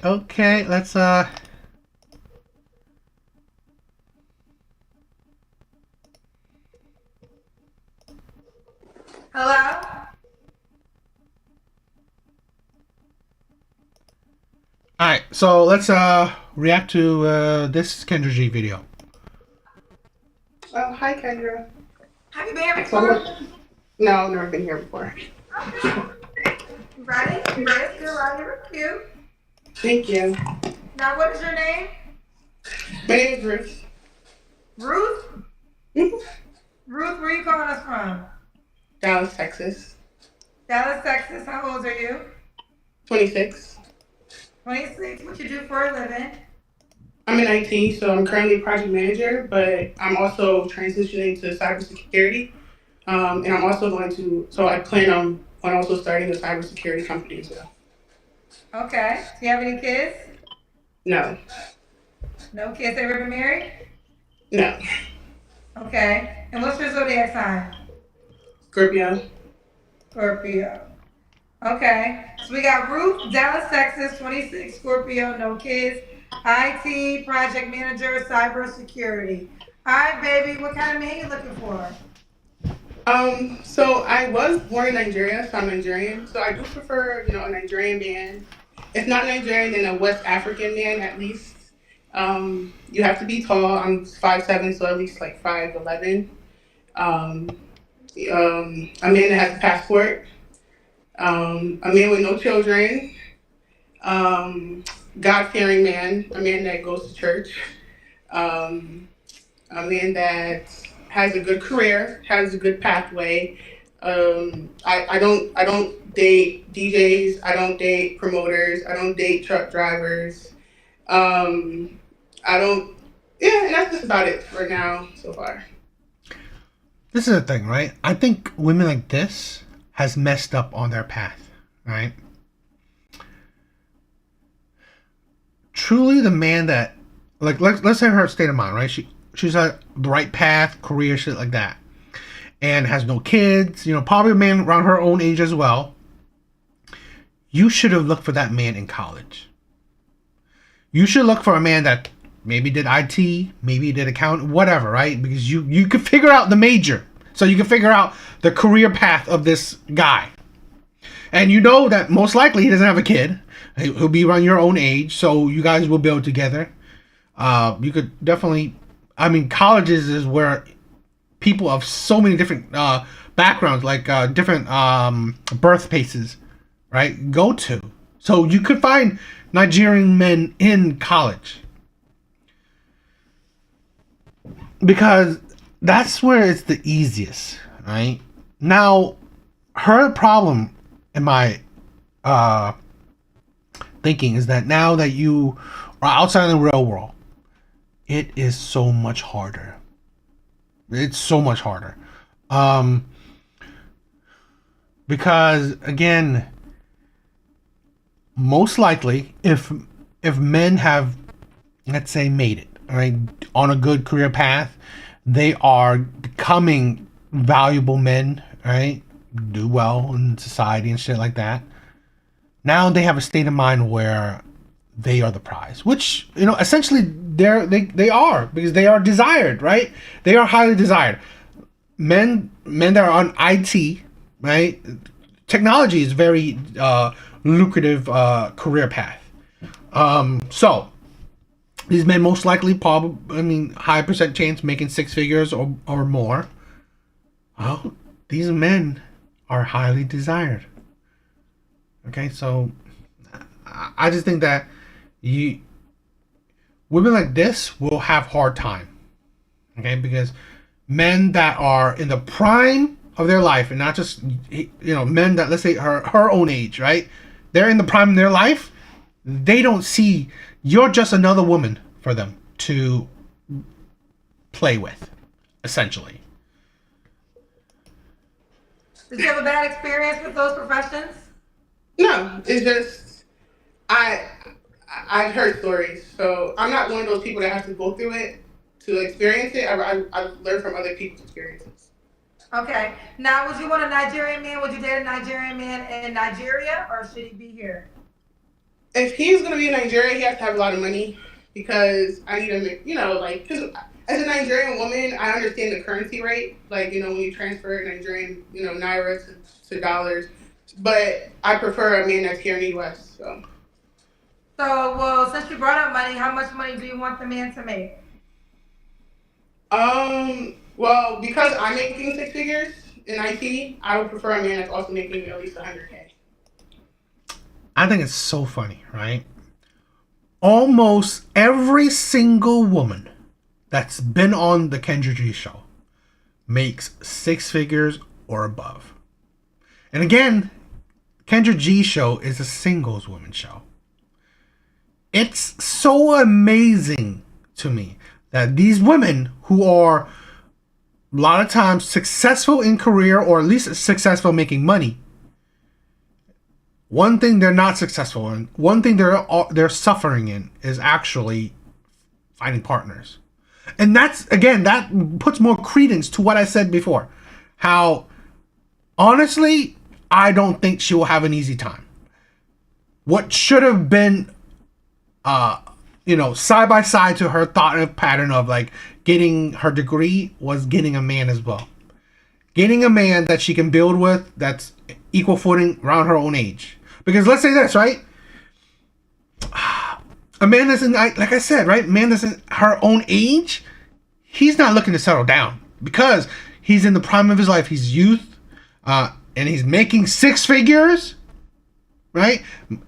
S1: Okay, let's
S3: Hello?
S1: Alright, so let's react to this Kendra G video.
S2: Oh, hi Kendra.
S3: Have you been here
S4: So
S3: before?
S4: no, never been here before.
S3: Okay. Ready? Yes, you're right. You're cute.
S4: Thank you.
S3: Now, what is your name?
S4: My name is Ruth.
S3: Ruth?
S4: Mhm.
S3: Ruth, where are you calling us from?
S4: Dallas, Texas.
S3: Dallas, Texas. How old are you?
S4: 26.
S3: 26. What you do for a living?
S4: I'm in IT, so I'm currently a project manager, but I'm also transitioning to cybersecurity. And I'm also going to, so I plan on also starting a cybersecurity company as well.
S3: Okay. Do you have any kids?
S4: No,
S3: No kids. Ever been married?
S4: no.
S3: Okay. And what's your zodiac sign?
S4: Scorpio.
S3: Scorpio. Okay. So we got Ruth, Dallas, Texas, 26, Scorpio, no kids, IT, project manager, cybersecurity. All right, baby. What kind of man you looking for?
S4: So I was born in Nigeria, so I'm Nigerian. So I do prefer, a Nigerian man. If not Nigerian, then a West African man at least. You have to be tall. I'm 5'7", so at least like 5'11". Um, a man that has a passport. A man with no children. Um, God-fearing man. A man that goes to church. Um, a man that has a good career, has a good pathway. I don't date DJs. I don't date promoters. I don't date truck drivers. Um, I don't. Yeah, and that's just about it for now so far.
S1: This is the thing, right? I think women like this has messed up on their path, right? Truly, the man that, like, let's say her state of mind, right? She's on the right path, career, shit like that, and has no kids. Probably a man around her own age as well. You should have looked for that man in college. You should look for a man that maybe did IT, maybe did account, whatever, right? Because you could figure out the major, so you can figure out the career path of this guy, and you know that most likely he doesn't have a kid. He'll be around your own age, so you guys will build together. You could definitely, I mean, colleges is where people of so many different backgrounds, like different birthplaces, right, go to. So you could find Nigerian men in college because that's where it's the easiest, right? Now, her problem in my thinking is that now that you are outside in the real world, it is so much harder. It's so much harder. Um, because again, most likely, if men have, let's say, made it, all right, on a good career path, they are becoming valuable men, right? Do well in society and shit like that. Now they have a state of mind where they are the prize, which essentially they are, because they are desired, right? They are highly desired. Men that are on IT, right? Technology is very lucrative career path. So these men most likely, probably, I mean, high percent chance making six figures or more. Well, these men are highly desired. Okay, so I just think that you women like this will have hard time. Okay, because men that are in the prime of their life, and not just men that, let's say, her own age, right? They're in the prime of their life. They don't see you're just another woman for them to play with, essentially.
S3: Did you have a bad experience with those professions?
S4: No, it's just I I've heard stories, so I'm not one of those people that has to go through it to experience it. I learn from other people's experiences.
S3: Okay. Now, would you want a Nigerian man? Would you date a Nigerian man in Nigeria, or should he be here?
S4: If he's gonna be in Nigeria, he has to have a lot of money because I need him. Like, because as a Nigerian woman, I understand the currency rate. Like, when you transfer Nigerian, naira to dollars. But I prefer a man that's here in the U.S. So,
S3: So, well, since you brought up money, how much money do you want the man to make?
S4: um, Well, because I'm making six figures in IT, I would prefer a man that's also making at least 100K.
S1: I think it's so funny, right? Almost every single woman that's been on the Kendra G show makes six figures or above. And again, Kendra G show is a singles woman show. It's so amazing to me that these women who are a lot of times successful in career or at least successful making money, one thing they're not successful in, one thing they're suffering in is actually finding partners. And that's, again, that puts more credence to what I said before. How, honestly, I don't think she will have an easy time. What should have been, side by side to her thought pattern of like getting her degree was getting a man as well. Getting a man that she can build with that's equal footing around her own age. Because let's say this, right? A man that's in, like I said, right? Man that's in her own age, he's not looking to settle down because he's in the prime of his life. He's youth, and he's making six figures, right?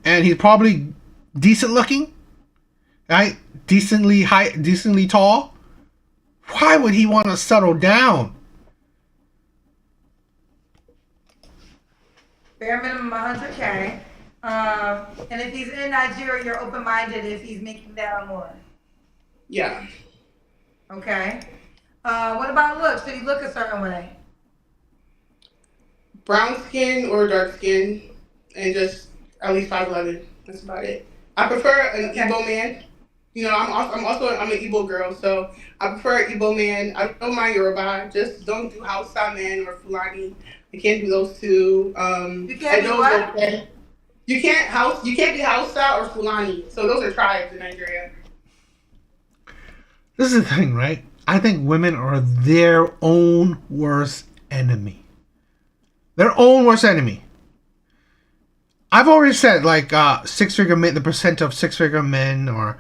S1: And he's probably decent looking, right? Decently high, decently tall. Why would he want to settle down?
S3: Bare minimum 100K. And if he's in Nigeria, you're open-minded if he's making that or more.
S4: Yeah.
S3: Okay. What about looks? Should he look a certain way?
S4: Brown skin or dark skin, and just at least 5'11". That's about it. I prefer an Igbo man. I'm an Igbo girl, so I prefer an Igbo man. I don't mind Yoruba. Just don't do Hausa man or Fulani. I can't do those two.
S3: You can't do what?
S4: Okay. You can't be Hausa or Fulani. So those are tribes in Nigeria.
S1: This is the thing, right? I think women are their own worst enemy. Their own worst enemy. I've already said, like, six-figure men, the percent of six-figure men, or,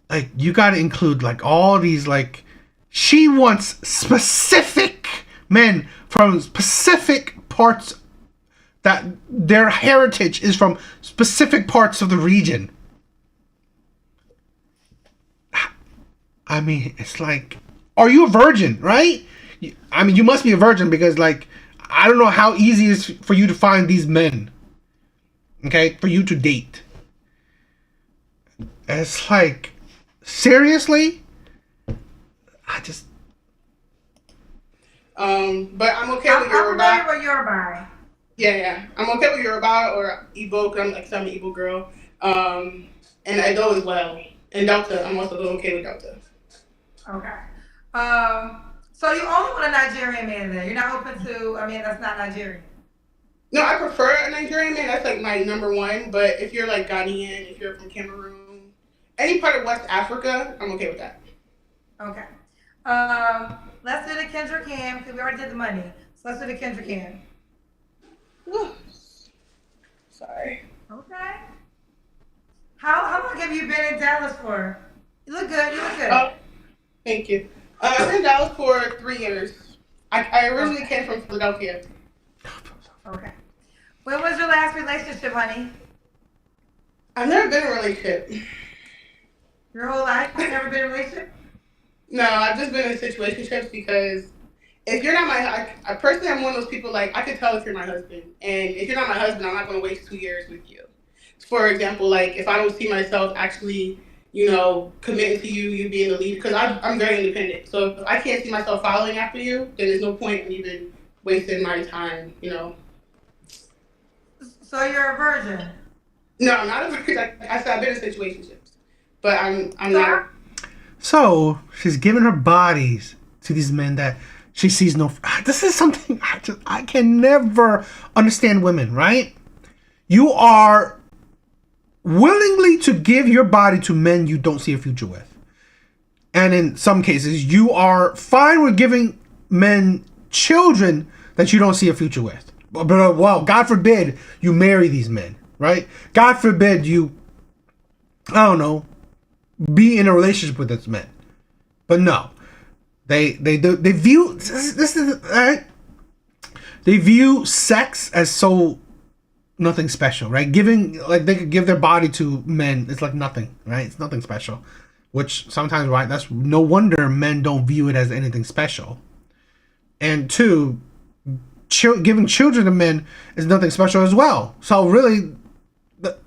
S1: like, you gotta include, like, all these, like, she wants specific men from specific parts that their heritage is from specific parts of the region. I mean, it's like, are you a virgin, right? I mean, you must be a virgin because, like, I don't know how easy it is for you to find these men. Okay? For you to date. It's like, seriously? I just...
S4: But I'm okay with Yoruba.
S3: I'm familiar with Yoruba.
S4: Yeah. I'm okay with Yoruba or Igbo, because I'm an Igbo girl. And Edo as well. And Delta, I'm also okay with Delta.
S3: Okay. So you only want a Nigerian man then? You're not open to a man that's not Nigerian?
S4: No, I prefer a Nigerian man. That's like my number one. But if you're like Ghanaian, if you're from Cameroon, any part of West Africa, I'm okay with that.
S3: Okay. Let's do the Kendra Cam because we already did the money. So let's do the Kendra Cam.
S4: Sorry.
S3: Okay. How long have you been in Dallas for? You look good.
S4: Oh, thank you. I've been in Dallas for 3 years. I originally came from Philadelphia.
S3: Okay. When was your last relationship, honey?
S4: I've never been in a relationship.
S3: Your whole life? You've never been in a relationship?
S4: No, I've just been in situationships because if you're not I personally am one of those people, like, I could tell if you're my husband. And if you're not my husband, I'm not going to waste 2 years with you. For example, like, if I don't see myself actually, committing to you being the lead, because I'm very independent. So if I can't see myself following after you, then there's no point in even wasting my time,
S3: So you're a virgin?
S4: No, I'm not a virgin. Like I said, I've been in situationships. But I'm not.
S1: So she's giving her bodies to these men that she sees no... This is something I can never understand women, right? You are willingly to give your body to men you don't see a future with. And in some cases, you are fine with giving men children that you don't see a future with. But well, God forbid you marry these men, right? God forbid you, I don't know, be in a relationship with this man. But no. They view this is right. They view sex as so nothing special, right? Giving, like, they could give their body to men. It's like nothing, right? It's nothing special. Which sometimes, right? That's no wonder men don't view it as anything special. And two, giving children to men is nothing special as well. So really, the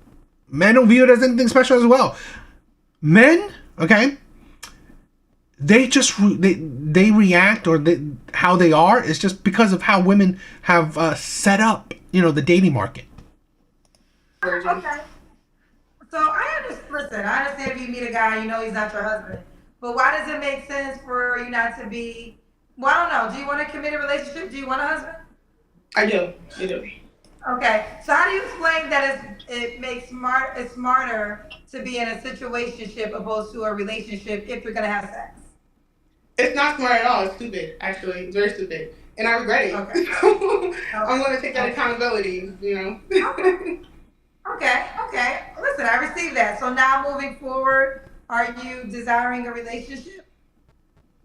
S1: men don't view it as anything special as well. Men, okay, they just they react, or how they are is just because of how women have set up, the dating market.
S3: Okay. So I understand. Listen, I understand if you meet a guy, you know he's not your husband. But why does it make sense for you not to be? Well, I don't know. Do you want a committed relationship? Do you want a husband?
S4: I do. I do.
S3: Okay. So how do you explain that it's smarter to be in a situationship opposed to a relationship if you're gonna have sex?
S4: It's not smart at all. It's stupid, actually. It's very stupid. And I regret it.
S3: Okay.
S4: I'm going to take that accountability,
S3: Okay. Listen, I received that. So now moving forward, are you desiring a relationship?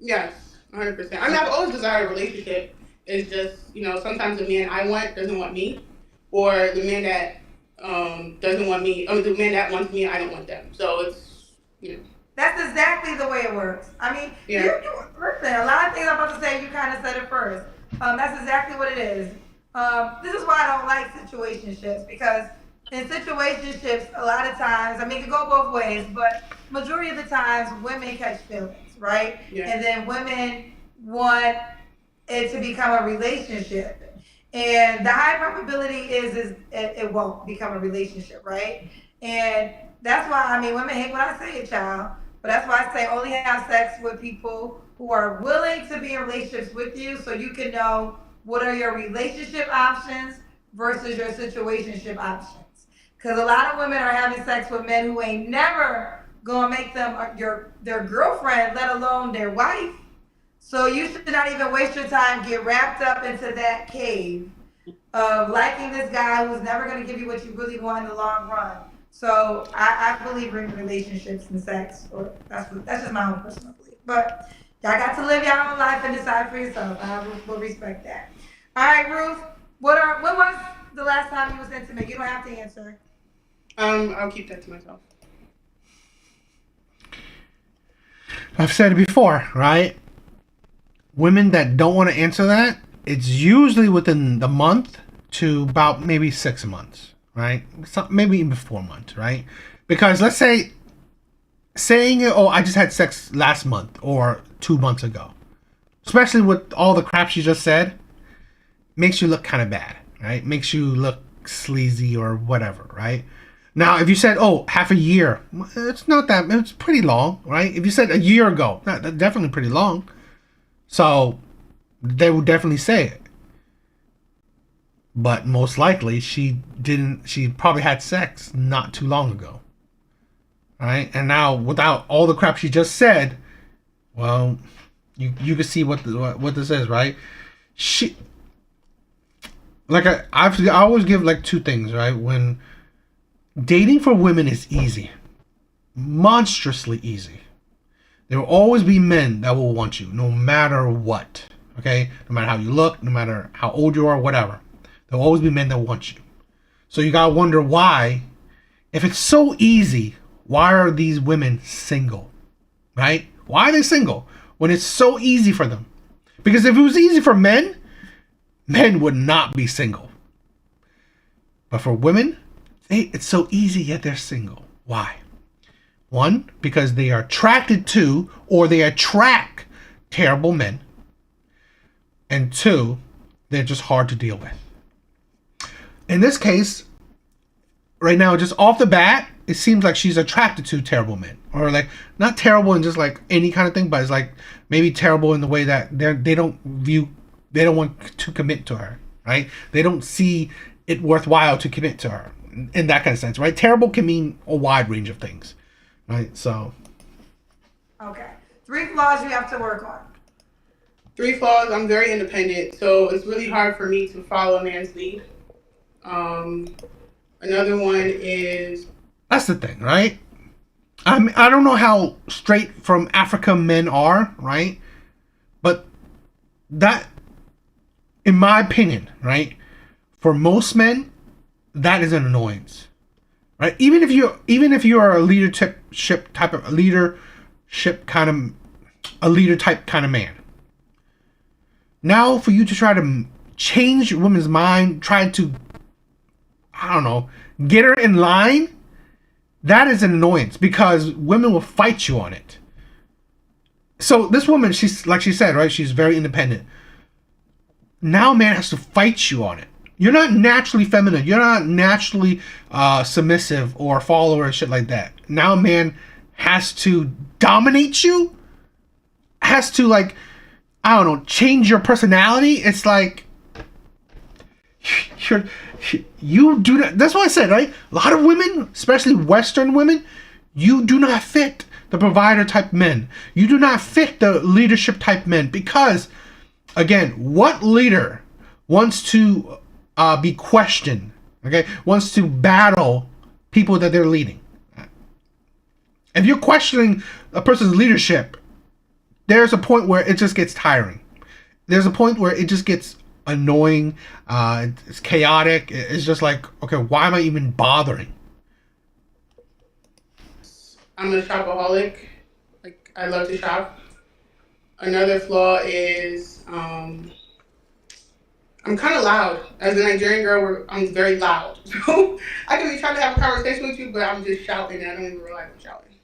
S4: Yes, 100%. I mean, I've always desired a relationship. It's just, sometimes the man I want doesn't want me, or the man that doesn't want me, the man that wants me, I don't want them. So it's.
S3: That's exactly the way it works. I mean,
S4: yeah.
S3: Listen, a lot of things I'm about to say, you kind of said it first. That's exactly what it is. This is why I don't like situationships, because in situationships, a lot of times, I mean, it can go both ways, but majority of the times, women catch feelings, right?
S4: Yeah.
S3: And then women want it to become a relationship. And the high probability is it won't become a relationship, right? And that's why, I mean, women hate when I say it, child. But that's why I say only have sex with people who are willing to be in relationships with you, so you can know what are your relationship options versus your situationship options. Because a lot of women are having sex with men who ain't never gonna make them their girlfriend, let alone their wife. So you should not even waste your time, get wrapped up into that cave of liking this guy who's never gonna give you what you really want in the long run. So I believe in relationships and sex, or that's just my own personal belief. But y'all got to live your own life and decide for yourself. I will respect that. All right, Ruth. When was the last time you was intimate? You don't have to answer.
S4: I'll keep that to myself.
S1: I've said it before, right? Women that don't want to answer that, it's usually within the month to about maybe 6 months. Right? Maybe even 4 months, right? Because let's say saying, oh, I just had sex last month or 2 months ago, especially with all the crap she just said, makes you look kind of bad, right? Makes you look sleazy or whatever, right? Now, if you said, oh, half a year, it's not that, it's pretty long, right? If you said a year ago, that's definitely pretty long. So they would definitely say it. But most likely she probably had sex not too long ago. Right? And now without all the crap she just said, well, you can see what this is, right? I always give like two things, right? When dating for women is easy. Monstrously easy. There will always be men that will want you, no matter what. Okay? No matter how you look, no matter how old you are, whatever. There will always be men that want you. So you gotta wonder why, if it's so easy, why are these women single? Right? Why are they single when it's so easy for them? Because if it was easy for men, men would not be single. But for women, it's so easy yet they're single. Why? One, because they are attracted to or they attract terrible men. And two, they're just hard to deal with. In this case, right now, just off the bat, it seems like she's attracted to terrible men. Or like, not terrible in just like any kind of thing, but it's like maybe terrible in the way that they don't want to commit to her, right? They don't see it worthwhile to commit to her in that kind of sense, right? Terrible can mean a wide range of things, right? So.
S3: Okay. 3 flaws you have to work on.
S4: 3 flaws, I'm very independent, so it's really hard for me to follow a man's lead. Another one is...
S1: That's the thing, right? I don't know how straight from Africa men are, right? But that, in my opinion, right, for most men, that is an annoyance, right? Even if you are a leadership type of a leader type kind of man. Now, for you to try to change women's mind, try to, I don't know, get her in line, that is an annoyance because women will fight you on it. So this woman, she's like she said, right? She's very independent. Now, a man has to fight you on it. You're not naturally feminine. You're not naturally submissive or follower and shit like that. Now, a man has to dominate you. Has to, like, I don't know, change your personality. It's like you do not. That's what I said, right? A lot of women, especially Western women, you do not fit the provider type men. You do not fit the leadership type men because, again, what leader wants to be questioned? Okay, wants to battle people that they're leading. If you're questioning a person's leadership, there's a point where it just gets tiring. There's a point where it just gets annoying. It's chaotic. It's just like, okay, why am I even bothering?
S4: I'm a shopaholic. Like, I love to shop. Another flaw is I'm kind of loud. As a Nigerian girl, I'm very loud. So I can be trying to have a conversation with you, but I'm just shouting and I don't even realize I'm shouting.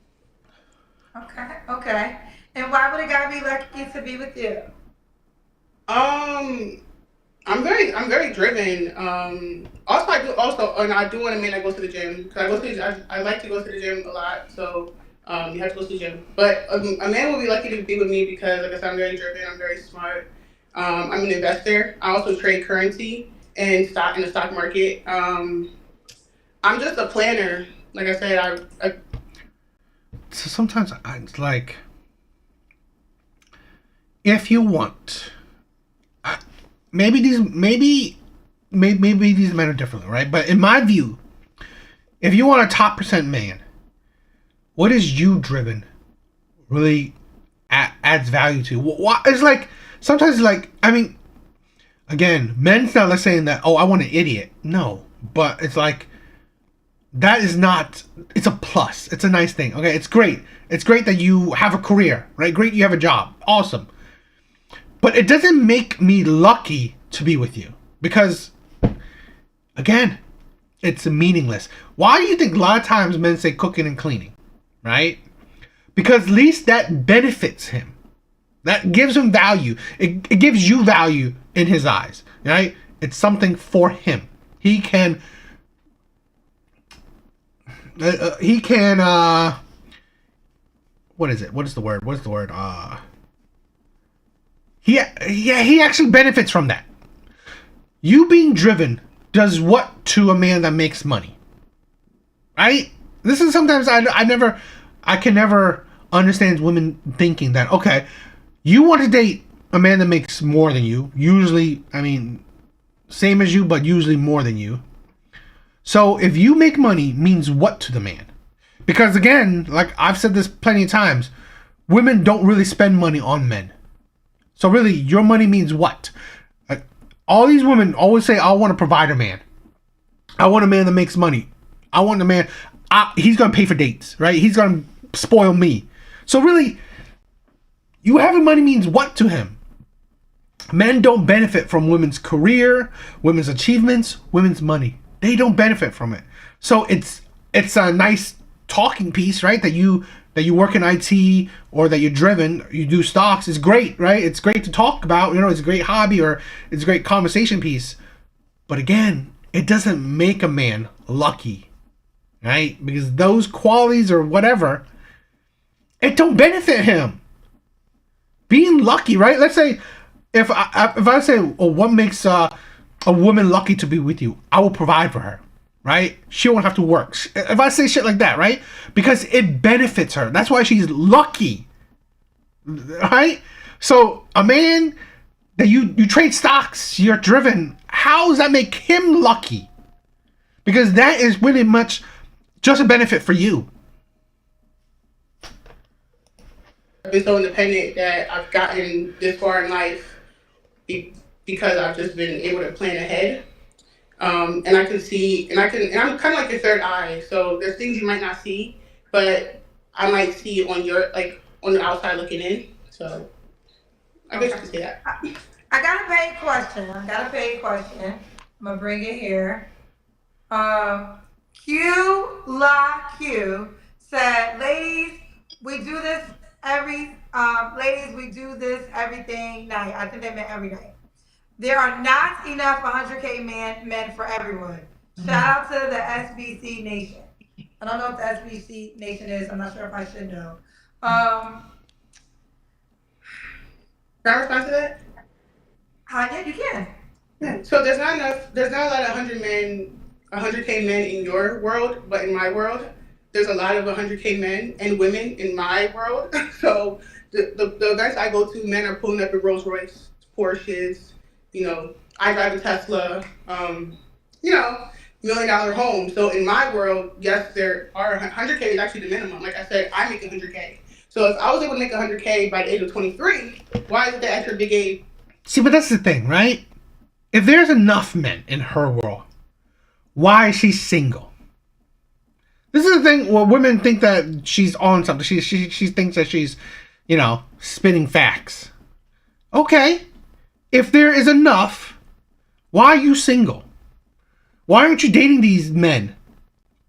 S3: Okay. And why would a guy be lucky to be with you?
S4: I'm very driven. Also, I do want a man that goes to the gym because I like to go to the gym a lot. So you have to go to the gym. But a man will be lucky to be with me because, like I said, I'm very driven. I'm very smart. I'm an investor. I also trade currency and stock in the stock market. I'm just a planner. Like I said,
S1: So sometimes it's like, if you want, maybe these men are different, right? But in my view, if you want a top percent man, what is you driven really adds value to? What it's like sometimes it's like, I mean, again, men's not like saying that, oh, I want an idiot. No, but it's like, that is not, it's a plus. It's a nice thing. Okay, it's great. It's great that you have a career, right? Great you have a job. Awesome. But it doesn't make me lucky to be with you. Because, again, it's meaningless. Why do you think a lot of times men say cooking and cleaning? Right? Because at least that benefits him. That gives him value. It gives you value in his eyes. Right? It's something for him. He can... what is it? What is the word? He actually benefits from that. You being driven does what to a man that makes money? Right? This is sometimes I can never understand women thinking that, okay, you want to date a man that makes more than you. Usually, I mean, same as you, but usually more than you. So if you make money means what to the man? Because again, like I've said this plenty of times, women don't really spend money on men. So really, your money means what? Like, all these women always say, I want a provider man. I want a man that makes money. I want a man, he's going to pay for dates, right? He's going to spoil me. So really, you having money means what to him? Men don't benefit from women's career, women's achievements, women's money. They don't benefit from it. So it's a nice talking piece, right? That you work in IT or that you're driven, you do stocks. It's great, right? It's great to talk about. You know, it's a great hobby or it's a great conversation piece. But again, it doesn't make a man lucky, right? Because those qualities or whatever, it don't benefit him. Being lucky, right? Let's say if I say, oh, what makes a woman lucky to be with you? I will provide for her, right? She won't have to work. If I say shit like that, right? Because it benefits her. That's why she's lucky, right? So a man that you trade stocks, you're driven. How does that make him lucky? Because that is really much just a benefit for you.
S4: been so independent that I've gotten this far in life be, because I've just been able to plan ahead. And I can see, and I'm kind of like your third eye. So there's things you might not see, but I might see on your, like, on the outside looking in. So I guess you
S3: Okay.
S4: could say that.
S3: I got a paid question. I got a paid question. I'm gonna bring it here. Um, Q La Q said, "Ladies, we do this ladies, we do this everything night." I think they meant every night. There are not enough 100K men for everyone. Shout out to the SBC Nation. I don't know what the SBC Nation is. I'm not sure if I should know. Um,
S4: Can I respond to that?
S3: yeah, you can.
S4: Yeah. So there's not enough. There's not a lot of 100K men in your world, but in my world, there's a lot of 100K men and women in my world. So the events I go to, men are pulling up in Rolls Royce, Porsches. You know, I drive a Tesla. You know, $1 million home. So in my world, yes, there are 100K is actually the minimum. Like I said, I make 100K. So if I was able to make 100K by the age of 23, why is it the extra big age?
S1: See, but that's the thing, right? If there's enough men in her world, why is she single? This is the thing. Well, women think that she's on something. She thinks that she's, spitting facts. Okay, if there is enough, why are you single? Why aren't you dating these men?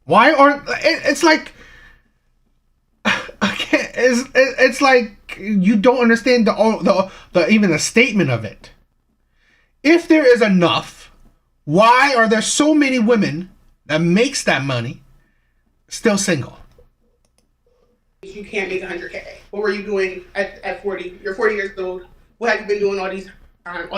S1: Why aren't it's like it's like you don't understand the even the statement of it. If there is enough, why are there so many women that makes that money still single?
S4: You can't make 100K. What were you doing at 40? You're 40 years old. What have you been doing all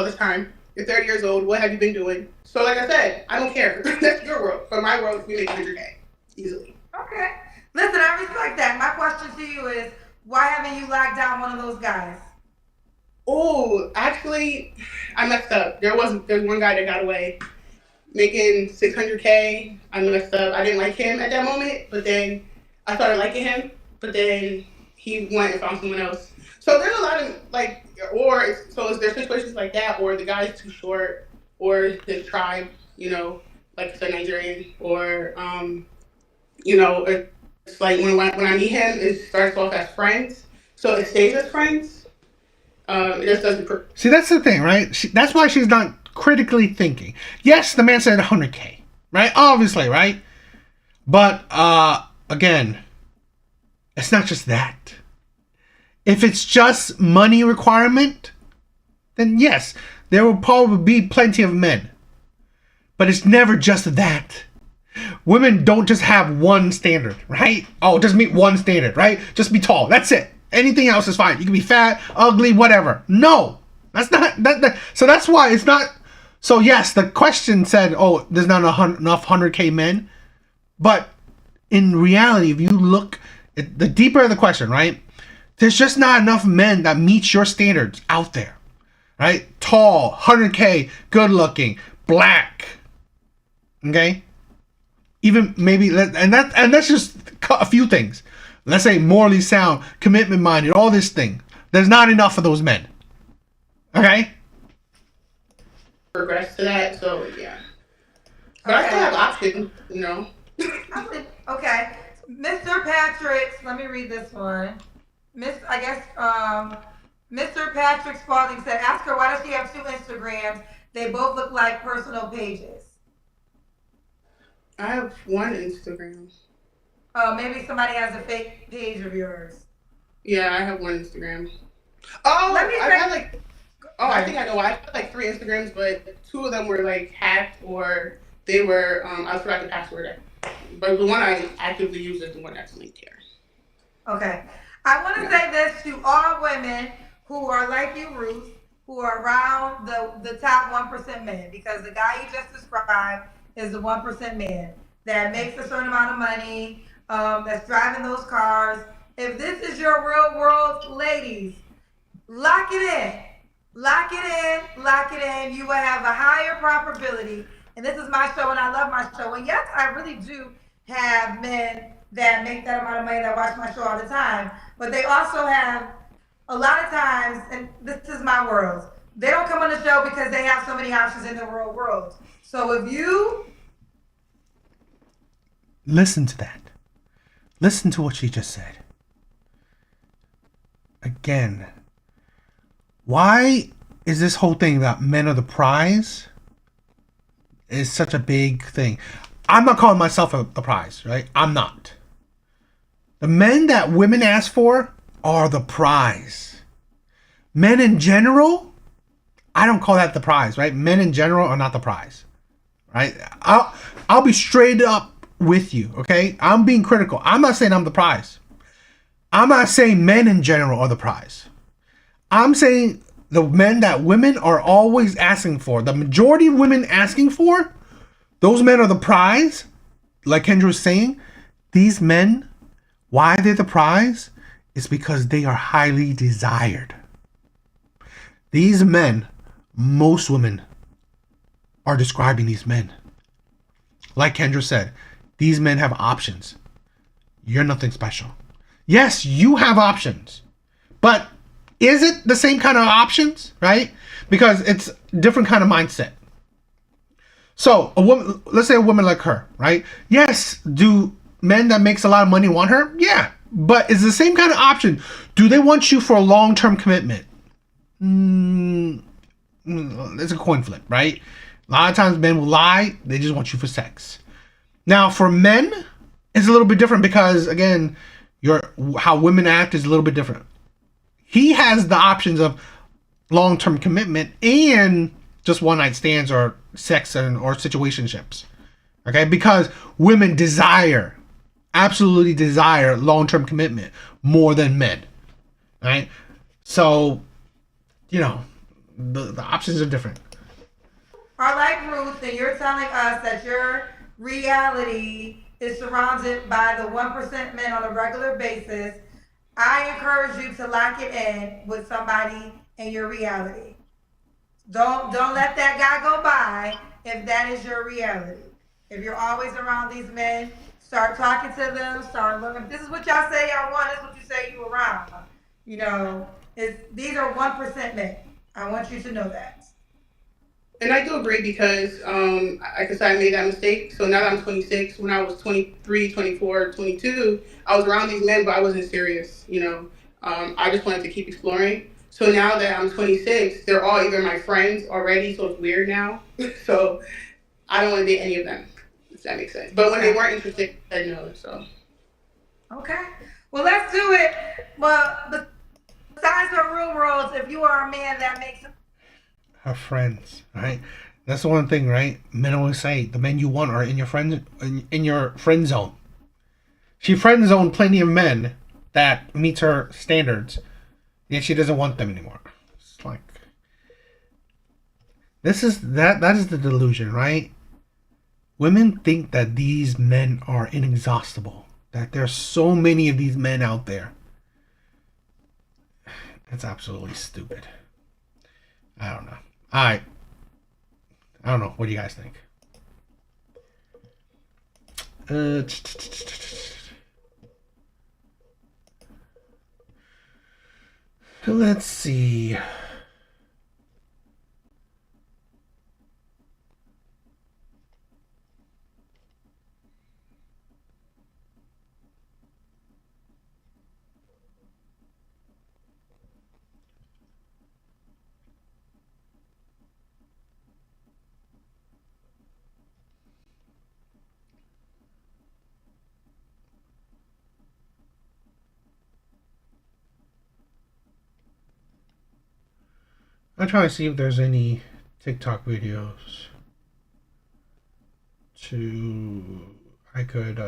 S4: this time? You're 30 years old. What have you been doing? So like I said, I don't care. That's your world. For my world, we make 100K easily.
S3: Okay. Listen, I respect that. My question to you is, why haven't you locked down one of those guys?
S4: Oh, actually, I messed up. There's one guy that got away making 600K. I messed up. I didn't like him at that moment, but then I started liking him. But then he went and found someone else. So there's a lot of like, is there situations like that, or the guy's too short, or his tribe, like the Nigerian, or it's like when I meet him, it starts off as friends, so it stays as friends. It just doesn't.
S1: See, that's the thing, right? That's why she's not critically thinking. Yes, the man said 100K, right? Obviously, right? But again, it's not just that. If it's just money requirement, then yes, there will probably be plenty of men. But it's never just that. Women don't just have one standard, right? Oh, just meet one standard, right? Just be tall. That's it. Anything else is fine. You can be fat, ugly, whatever. No, that's not that. So that's why it's not. So yes, the question said, "Oh, there's not enough 100K men," but in reality, if you look at the deeper the question, right? There's just not enough men that meet your standards out there, right? Tall, 100K, good looking, black. Okay. Even maybe, and that's just a few things. Let's say morally sound, commitment minded, all this thing. There's not enough of those men. Okay?
S4: Progress to that, so yeah. But I still have options.
S3: Okay. Mr. Patrick's, let me read this one. Mr. Patrick Spalding said, ask her why does she have two Instagrams? They both look like personal pages.
S4: I have one Instagram.
S3: Oh, maybe somebody has a fake page of yours.
S4: Yeah, I have one Instagram. Oh, I think I know why. I had like 3 Instagrams, but 2 of them were like hacked, or they were, I forgot the password. But the one I actively use is the one that's linked here.
S3: Okay. I want to say this to all women who are like you, Ruth, who are around the top 1% men, because the guy you just described is the 1% man that makes a certain amount of money, that's driving those cars. If this is your real world, ladies, lock it in. Lock it in. Lock it in. You will have a higher probability. And this is my show, and I love my show. And yes, I really do have men that make that amount of money that watch my show all the time. But they also have a lot of times, and this is my world, they don't come on the show because they have so many options in the real world. So if you
S1: Listen to that. Listen to what she just said. Again, why is this whole thing about men are the prize is such a big thing? I'm not calling myself a prize, right? I'm not. The men that women ask for are the prize. Men in general, I don't call that the prize, right? Men in general are not the prize, right? I'll be straight up with you, okay? I'm being critical. I'm not saying I'm the prize. I'm not saying men in general are the prize. I'm saying the men that women are always asking for, the majority of women asking for, those men are the prize. Like Kendra was saying, these men, why they're the prize is because they are highly desired. These men, most women are describing these men. Like Kendra said, these men have options. You're nothing special. Yes, you have options, but is it the same kind of options, right? Because it's different kind of mindset. So a woman, let's say a woman like her, right? Yes, do men that makes a lot of money want her? Yeah, but it's the same kind of option. Do they want you for a long-term commitment? It's a coin flip, right? A lot of times men will lie. They just want you for sex. Now, for men, it's a little bit different because, again, how women act is a little bit different. He has the options of long-term commitment and just one-night stands or sex or situationships. Okay? Because women absolutely desire long-term commitment more than men. Right? So, the options are different.
S3: are like Ruth and you're telling us that your reality is surrounded by the 1% men on a regular basis, I encourage you to lock it in with somebody in your reality. Don't let that guy go by if that is your reality. If you're always around these men, start talking to them, start looking. This is what y'all say y'all want, this is what you say you around. You know, these are 1% men. I want you to know that.
S4: And I do agree because, like I said, I made that mistake. So now that I'm 26, when I was 23, 24, 22, I was around these men, but I wasn't serious. I just wanted to keep exploring. So now that I'm 26, they're all either my friends already, so it's weird now. So I don't want to date any of them, if that makes sense. But when they weren't interested, I said no. So
S3: Okay. Well, let's do it. Well, besides the real worlds, if you are a man that makes
S1: Her friends, right? That's the one thing, right? Men always say the men you want are in your friend zone. She friend zoned plenty of men that meets her standards, yet she doesn't want them anymore. It's like that is the delusion, right? Women think that these men are inexhaustible. That there's so many of these men out there. That's absolutely stupid. I don't know. I don't know. What do you guys think? Let's see. I'm trying to see if there's any TikTok videos I could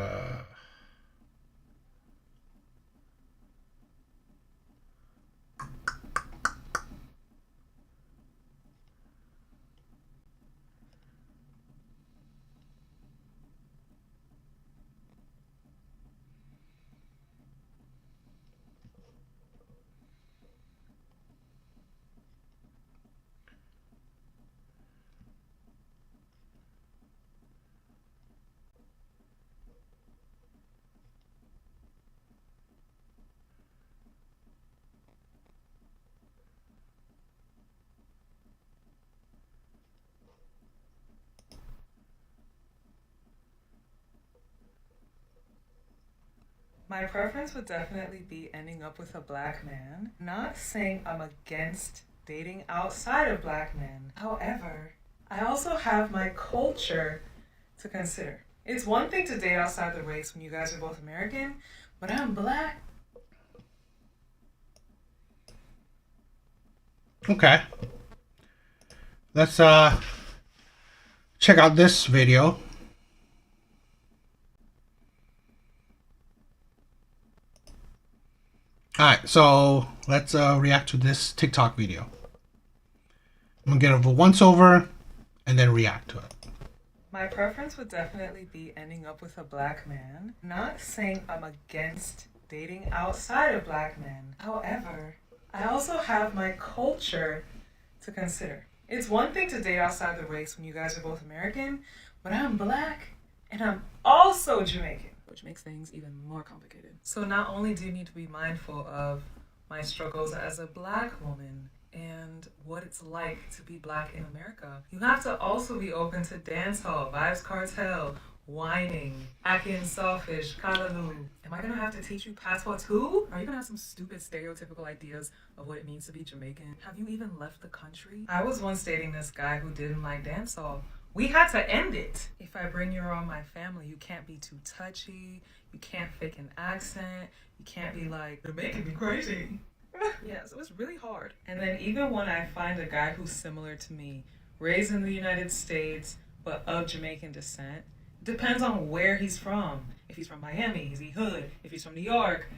S5: My preference would definitely be ending up with a black man. Not saying I'm against dating outside of black men. However, I also have my culture to consider. It's one thing to date outside the race when you guys are both American, but I'm black.
S1: Okay. Let's check out this video. Alright, so let's react to this TikTok video. I'm gonna get a once over and then react to it.
S5: My preference would definitely be ending up with a black man. Not saying I'm against dating outside of black men. However, I also have my culture to consider. It's one thing to date outside the race when you guys are both American, but I'm black and I'm also Jamaican, which makes things even more complicated. So not only do you need to be mindful of my struggles as a black woman and what it's like to be black in America, you have to also be open to dancehall, Vibes Cartel, whining, acting selfish, callaloo. Am I gonna have to teach you patois too? Are you gonna have some stupid stereotypical ideas of what it means to be Jamaican? Have you even left the country? I was once dating this guy who didn't like dancehall. We had to end it. If I bring you around my family, you can't be too touchy. You can't fake an accent. You can't be like, they're making me crazy. Yeah, so it's really hard. And then even when I find a guy who's similar to me, raised in the United States, but of Jamaican descent, depends on where he's from. If he's from Miami, is he hood? If he's from New York,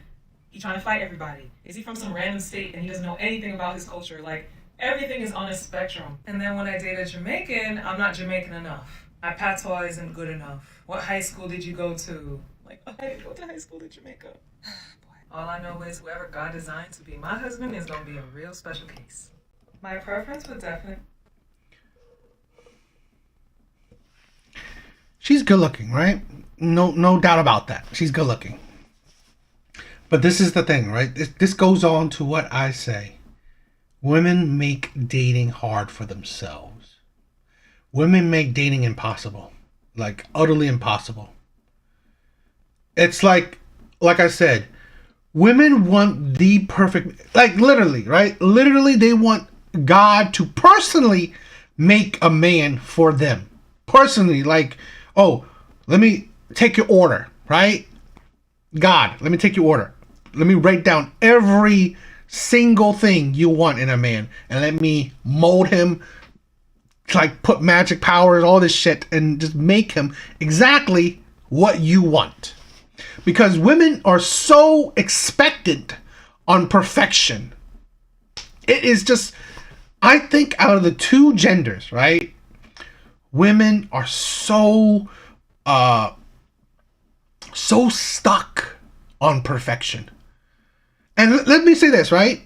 S5: he trying to fight everybody. Is he from some random state and he doesn't know anything about his culture? Like, everything is on a spectrum. And then when I date a Jamaican, I'm not Jamaican enough. My patois isn't good enough. What high school did you go to? Like, I didn't go to high school in Jamaica. All I know is whoever God designed to be my husband is going to be a real special case. My preference would definitely...
S1: She's good looking, right? No doubt about that. She's good looking. But this is the thing, right? This goes on to what I say. Women make dating hard for themselves. Women make dating impossible. Like, utterly impossible. It's like I said, women want the perfect, like literally, right? Literally, they want God to personally make a man for them. Personally, like, oh, let me take your order, right? God, let me take your order. Let me write down every single thing you want in a man and let me mold him, like put magic powers, all this shit, and just make him exactly what you want. Because women are so expectant on perfection. It is just, I think out of the two genders, right? Women are so stuck on perfection. And let me say this, right?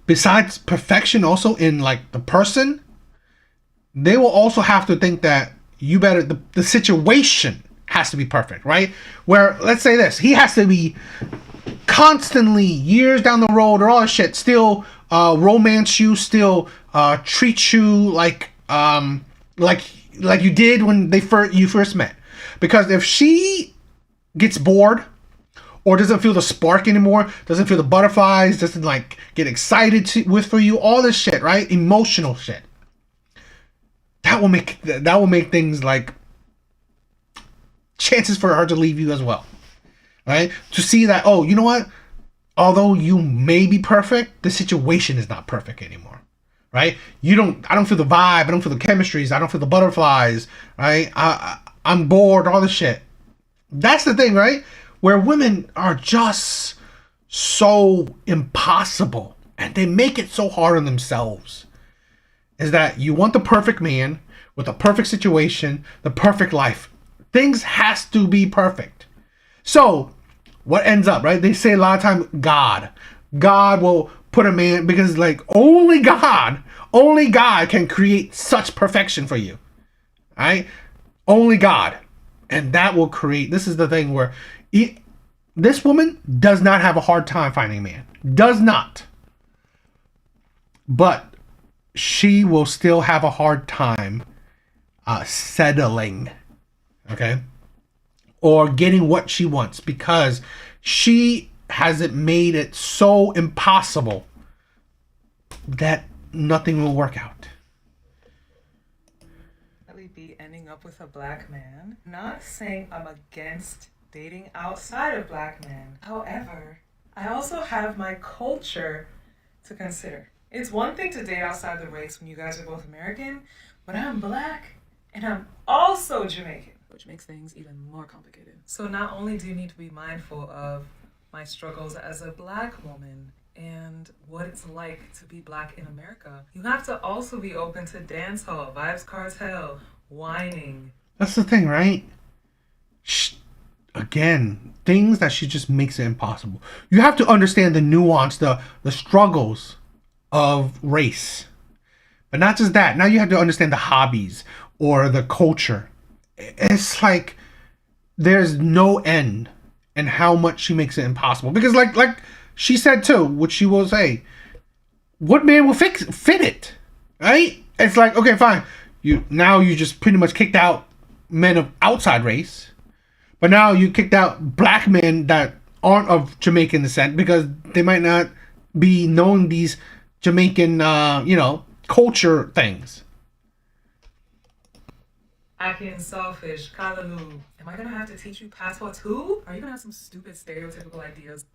S1: Besides perfection also in like the person, they will also have to think that you better, the situation has to be perfect, right? Where, let's say this, he has to be constantly, years down the road or all that shit, still romance you, still treat you like you did when you first met. Because if she gets bored or doesn't feel the spark anymore, doesn't feel the butterflies, doesn't like get excited for you, all this shit, right? Emotional shit. That will make things like chances for her to leave you as well, right? To see that, oh, you know what? Although you may be perfect, the situation is not perfect anymore, right? I don't feel the vibe, I don't feel the chemistries, I don't feel the butterflies, right? I'm bored, all this shit. That's the thing, right? Where women are just so impossible and they make it so hard on themselves. Is that you want the perfect man with the perfect situation, the perfect life. Things has to be perfect. So what ends up, right? They say a lot of times God will put a man, because like only God can create such perfection for you, right? Only God. And that will create, this is the thing where this woman does not have a hard time finding a man. Does not. But she will still have a hard time settling. Okay? or getting what she wants because she hasn't made it so impossible that nothing will work out.
S5: Be ending up with a black man. Not saying I'm against dating outside of black men. However, I also have my culture to consider. It's one thing to date outside the race when you guys are both American, but I'm black and I'm also Jamaican, which makes things even more complicated. So not only do you need to be mindful of my struggles as a black woman and what it's like to be black in America, you have to also be open to dancehall, vibes cartel, whining.
S1: That's the thing, right? Again, things that she just makes it impossible. You have to understand the nuance, the struggles of race. But not just that. Now you have to understand the hobbies or the culture. It's like there's no end in how much she makes it impossible. Because like she said too, which she will say, what man will fit it? Right? It's like, okay, fine. You just pretty much kicked out men of outside race, but now you kicked out black men that aren't of Jamaican descent because they might not be knowing these Jamaican, culture things.
S5: Acting selfish, callaloo. Am I gonna have to teach you patois too? Are you gonna have some stupid stereotypical ideas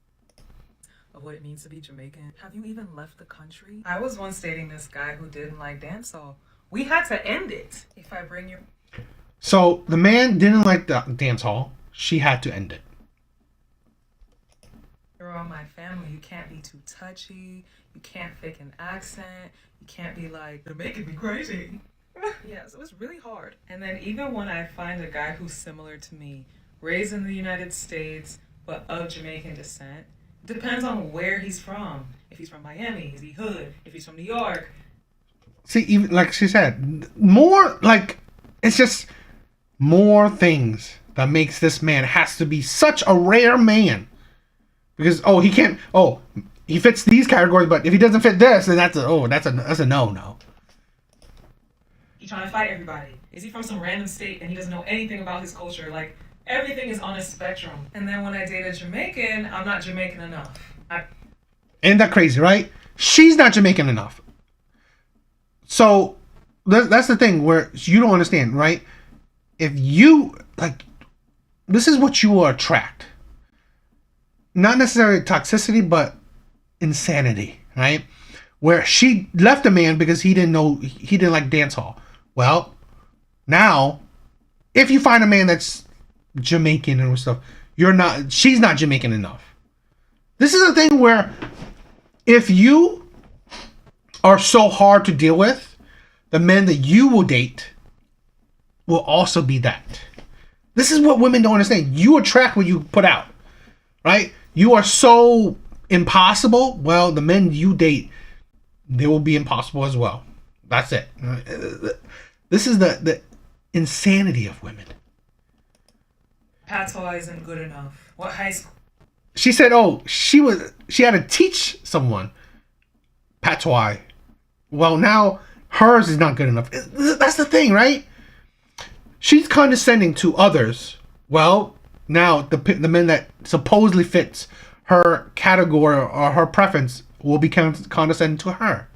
S5: of what it means to be Jamaican? Have you even left the country? I was once dating this guy who didn't like dancehall. We had to end it. If I bring your...
S1: So the man didn't like the dance hall. She had to end it.
S5: You're on my family. You can't be too touchy. You can't fake an accent. You can't be like, they're making me crazy. Yeah, so it's really hard. And then even when I find a guy who's similar to me, raised in the United States, but of Jamaican descent, depends on where he's from. If he's from Miami, is he hood? If he's from New York...
S1: See, even like she said, more like it's just more things that makes this man has to be such a rare man because he fits these categories, but if he doesn't fit this, then that's a no.
S5: He's trying to fight everybody. Is he from some random state and he doesn't know anything about his culture? Like everything is on a spectrum. And then when I date a Jamaican, I'm not Jamaican enough.
S1: Ain't that crazy, right? She's not Jamaican enough. So that's the thing where you don't understand, right? If you this is what you will attract. Not necessarily toxicity, but insanity, right? Where she left a man because he didn't like dancehall. Well, now if you find a man that's Jamaican and stuff, she's not Jamaican enough. This is a thing where if you are so hard to deal with, the men that you will date will also be that. This is what women don't understand. You attract what you put out, right? You are so impossible. Well, the men you date, they will be impossible as well. That's it. This is the insanity of women.
S5: Patois isn't good enough. What high school?
S1: She said, she had to teach someone patois. Well, now hers is not good enough. That's the thing, right? She's condescending to others. Well, now the men that supposedly fits her category or her preference will be condescending to her,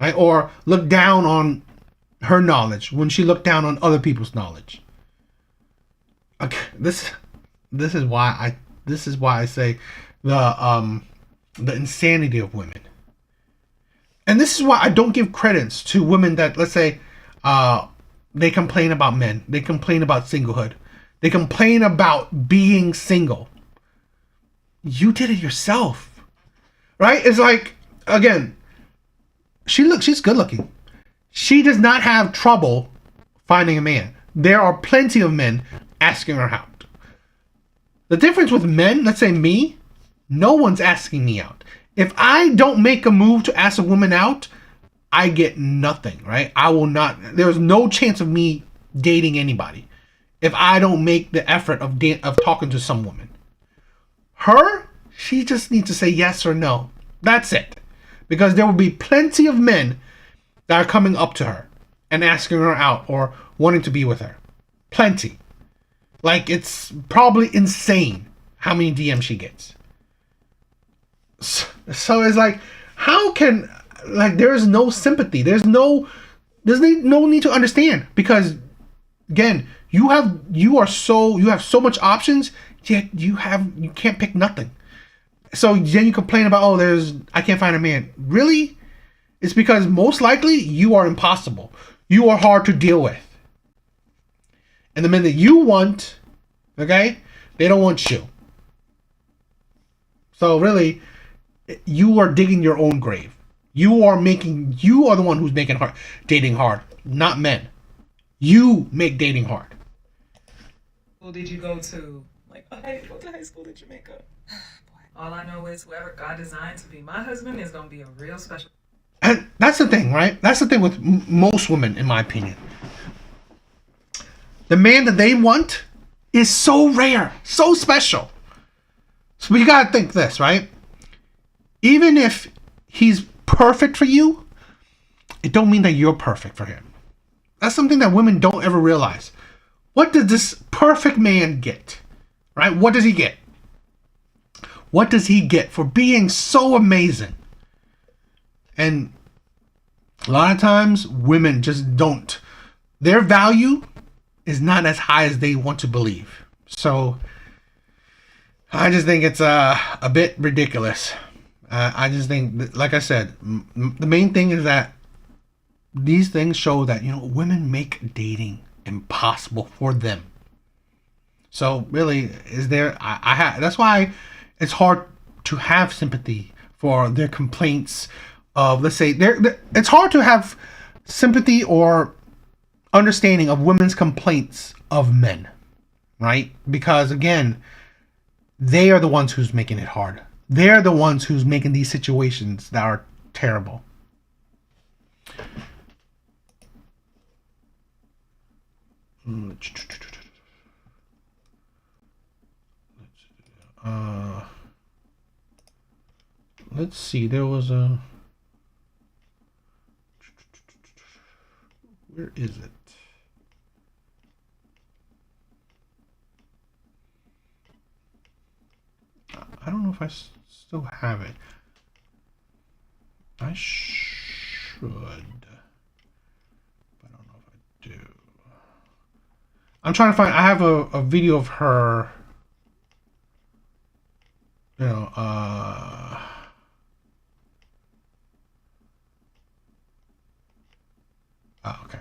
S1: right? Or look down on her knowledge when she looked down on other people's knowledge. Okay, this is why I say the insanity of women. And this is why I don't give credence to women that, let's say, they complain about men. They complain about singlehood. They complain about being single. You did it yourself. Right? It's like, again, she's good looking. She does not have trouble finding a man. There are plenty of men asking her out. The difference with men, let's say me, no one's asking me out. If I don't make a move to ask a woman out, I get nothing, right? I will not. There's no chance of me dating anybody if I don't make the effort of talking to some woman. Her, she just needs to say yes or no. That's it. Because there will be plenty of men that are coming up to her and asking her out or wanting to be with her. Plenty. Like, it's probably insane how many DMs she gets. So it's like, how can, like, there is no sympathy. There's no need to understand, because again, you have so much options, yet you can't pick nothing. So then you complain about, oh, I can't find a man. Really? It's because most likely you are impossible. You are hard to deal with. And the men that you want, okay, they don't want you. So really, you are digging your own grave. You are the one who's making dating hard, not men. You make dating hard.
S5: Who did you go to? Like, I go to high school in Jamaica. All I know is whoever God designed to be my husband is going to be a real special.
S1: And that's the thing, right? That's the thing with most women, in my opinion. The man that they want is so rare, so special. So you gotta think this, right? Even if he's perfect for you, it don't mean that you're perfect for him. That's something that women don't ever realize. What does this perfect man get? Right? What does he get? What does he get for being so amazing? And a lot of times, women just don't. Their value is not as high as they want to believe. So, I just think it's a bit ridiculous. I just think, like I said, the main thing is that these things show that, women make dating impossible for them. So really, that's why it's hard to have sympathy for their complaints of, let's say, it's hard to have sympathy or understanding of women's complaints of men, right? Because again, they are the ones who's making it hard. They're the ones who's making these situations that are terrible. Let's see. There was a. Where is it? I don't know if I still have it. I should, but I don't know if I do. I'm trying to find. I have a video of her. Oh, okay.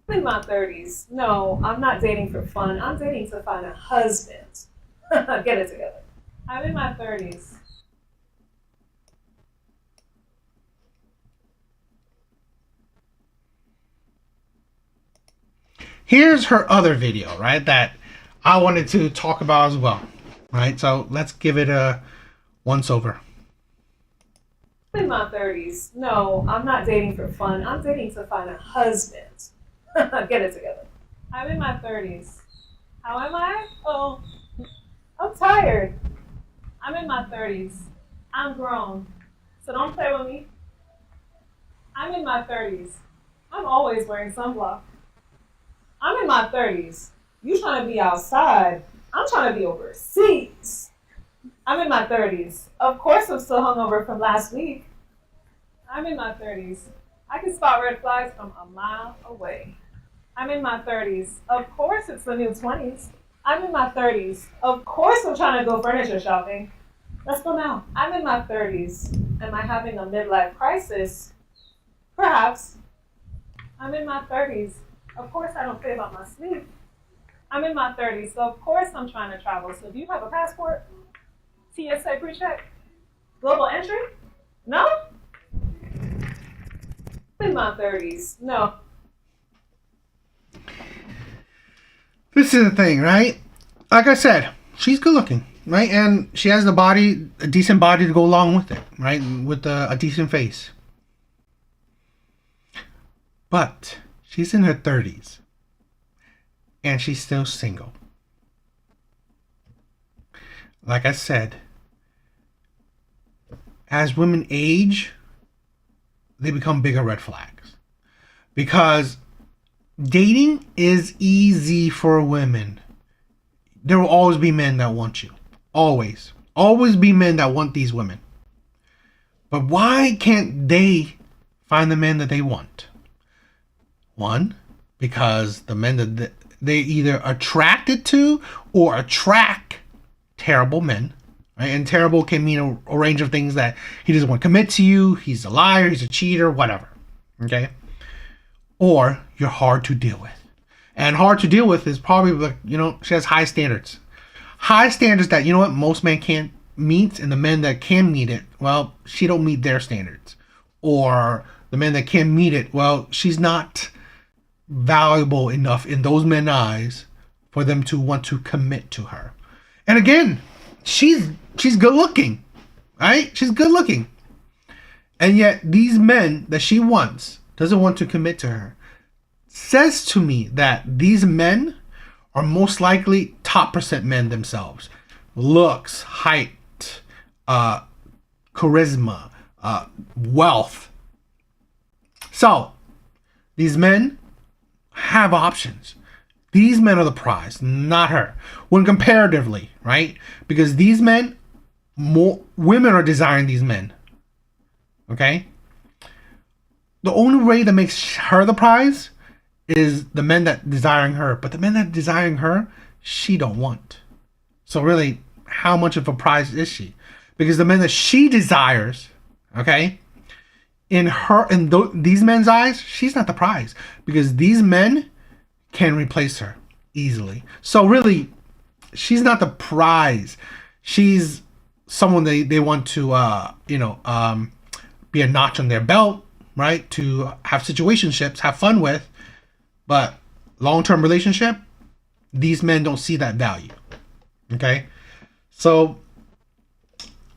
S6: I'm in my 30s. No, I'm not dating for fun. I'm dating to find a husband. Get it together. I'm in my 30s.
S1: Here's her other video, right, that I wanted to talk about as well, right? So let's give it a once over.
S6: I'm in my 30s. No, I'm not dating for fun. I'm dating to find a husband. Get it together. I'm in my 30s. How am I? Oh, I'm tired. I'm in my 30s. I'm grown. So don't play with me. I'm in my 30s. I'm always wearing sunblock. I'm in my 30s. You trying to be outside. I'm trying to be overseas. I'm in my 30s. Of course I'm still hungover from last week. I'm in my 30s. I can spot red flags from a mile away. I'm in my 30s. Of course it's the new 20s. I'm in my 30s. Of course I'm trying to go furniture shopping. Let's go now. I'm in my 30s. Am I having a midlife crisis? Perhaps. I'm in my 30s. Of course I don't care about my sleep. I'm in my 30s, so of course I'm trying to travel. So do you have a passport? TSA pre-check? Global entry? No? In my 30s. No.
S1: This is the thing, right? Like I said, she's good looking, right? And she has a decent body to go along with it, right? With a decent face. But she's in her 30s. And she's still single. Like I said, as women age, they become bigger red flags. Because dating is easy for women. There will always be men that want you. Always. Always be men that want these women. But why can't they find the men that they want? One, because the men that they either attracted to or attract terrible men. Right? And terrible can mean a range of things, that he doesn't want to commit to you, he's a liar, he's a cheater, whatever. Okay? Or you're hard to deal with. And hard to deal with is probably like, she has high standards. High standards that, most men can't meet, and the men that can meet it, well, she don't meet their standards. Or the men that can meet it, well, she's not valuable enough in those men's eyes for them to want to commit to her. And again, she's good looking, right? She's good looking. And yet these men that she wants, doesn't want to commit to her, says to me that these men are most likely top percent men themselves. Looks, height, charisma, wealth. So, these men have options. These men are the prize, not her. When comparatively, right? Because these men, more women are desiring these men. Okay? The only way that makes her the prize is the men that desiring her. But the men that desiring her, she don't want. So really, how much of a prize is she? Because the men that she desires, okay, in these men's eyes, she's not the prize. Because these men can replace her easily. So really, she's not the prize. She's someone they want to, be a notch on their belt, right? To have situationships, have fun with. But long-term relationship, these men don't see that value. Okay? So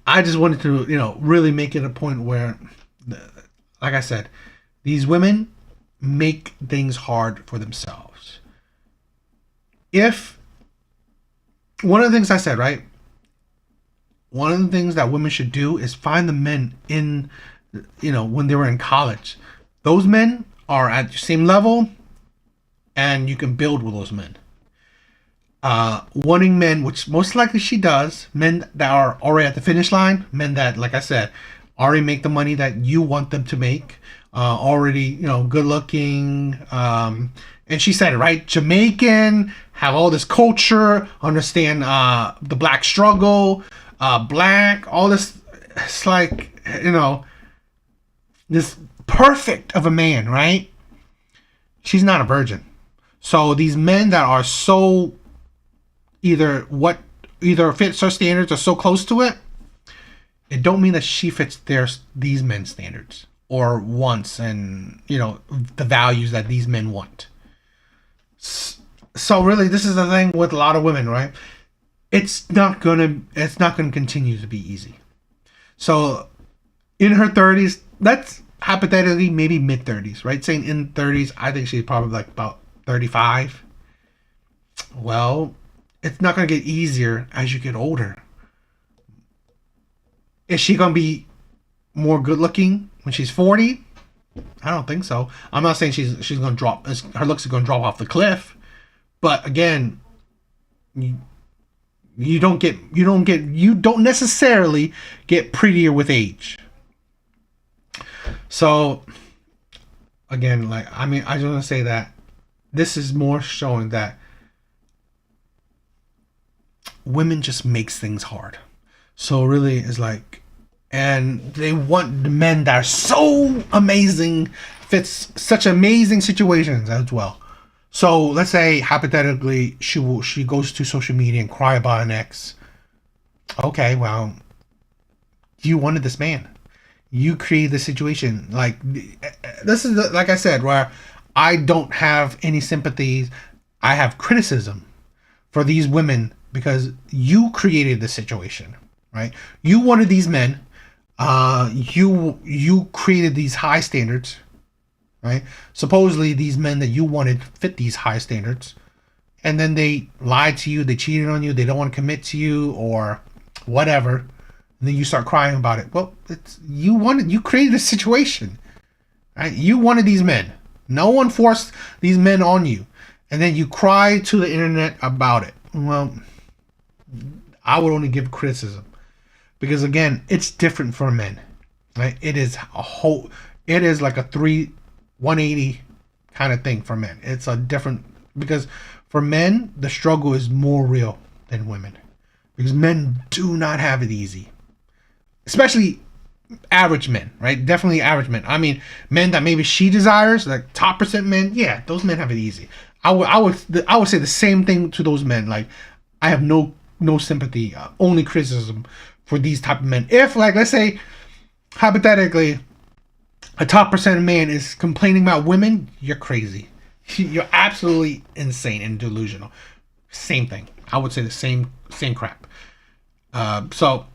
S1: I just wanted to, really make it a point where, like I said, these women make things hard for themselves. If one of the things I said, right? One of the things that women should do is find the men in, when they were in college. Those men are at the same level, and you can build with those men. Wanting men, which most likely she does, men that are already at the finish line, men that, like I said, already make the money that you want them to make, already, good looking, and she said it, right? Jamaican, have all this culture, understand the black struggle, black, all this. It's like, this perfect of a man, right? She's not a virgin. So these men that are so either fits her standards or so close to it, it don't mean that she fits these men's standards or wants, and the values that these men want. So really, this is the thing with a lot of women, right? It's not gonna continue to be easy. So in her 30s, that's hypothetically maybe mid 30s, right? Saying in 30s, I think she's probably like about 35. Well, it's not going to get easier as you get older. Is she going to be more good looking when she's 40? I don't think so. I'm not saying she's going to drop, her looks are going to drop off the cliff. But again, you don't necessarily get prettier with age. So again, I just want to say that this is more showing that women just makes things hard. So really, it's like, and they want the men that are so amazing, fits such amazing situations as well. So let's say hypothetically she goes to social media and cry about an ex. Okay, well, you wanted this man. You created the situation. Like, this is like I said, where I don't have any sympathies. I have criticism for these women because you created the situation, right? You wanted these men. You created these high standards, right? Supposedly these men that you wanted fit these high standards, and then they lied to you. They cheated on you. They don't want to commit to you or whatever. And then you start crying about it. Well, you created a situation, right? You wanted these men. No one forced these men on you. And then you cry to the internet about it. Well, I would only give criticism. Because again, it's different for men. Right? It is like a 180 kind of thing for men. It's a different, because for men, the struggle is more real than women. Because men do not have it easy. Especially average men, right? Definitely average men. I mean, men that maybe she desires, like top percent men, yeah, those men have it easy. I would say the same thing to those men. Like, I have no sympathy, only criticism for these type of men. If, like, let's say, hypothetically, a top percent of man is complaining about women, you're crazy. You're absolutely insane and delusional. Same thing. I would say the same crap. So,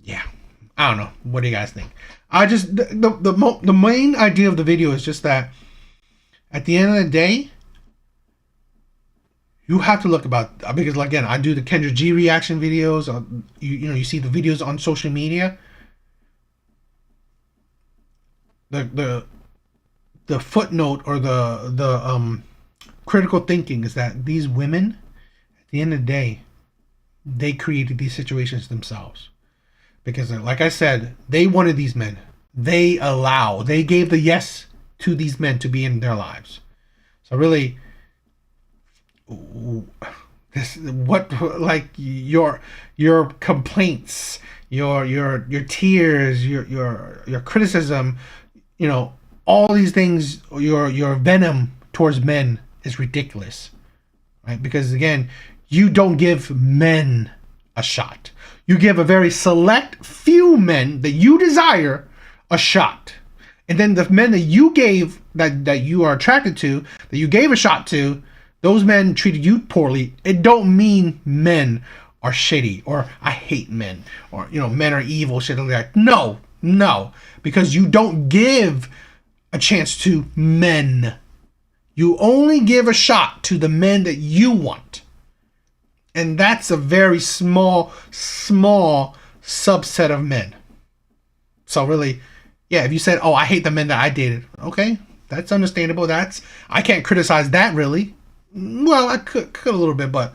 S1: yeah. I don't know. What do you guys think? I just the main idea of the video is just that at the end of the day, you have to look about, because again, I do the Kendra G reaction videos. You see the videos on social media. The footnote or the critical thinking is that these women, at the end of the day, they created these situations themselves. Because, like I said, they wanted these men. They gave the yes to these men to be in their lives. So really, your complaints, your tears, your criticism, all these things, your venom towards men is ridiculous, right? Because again, you don't give men a shot. You give a very select few men that you desire a shot. And then the men that you gave, that you are attracted to, that you gave a shot to, those men treated you poorly. It don't mean men are shitty or I hate men or, men are evil, shit like that. No. Because you don't give a chance to men. You only give a shot to the men that you want. And that's a very small subset of men. So really, yeah, if you said, oh, I hate the men that I dated. Okay, that's understandable. I can't criticize that really. Well, I could a little bit, but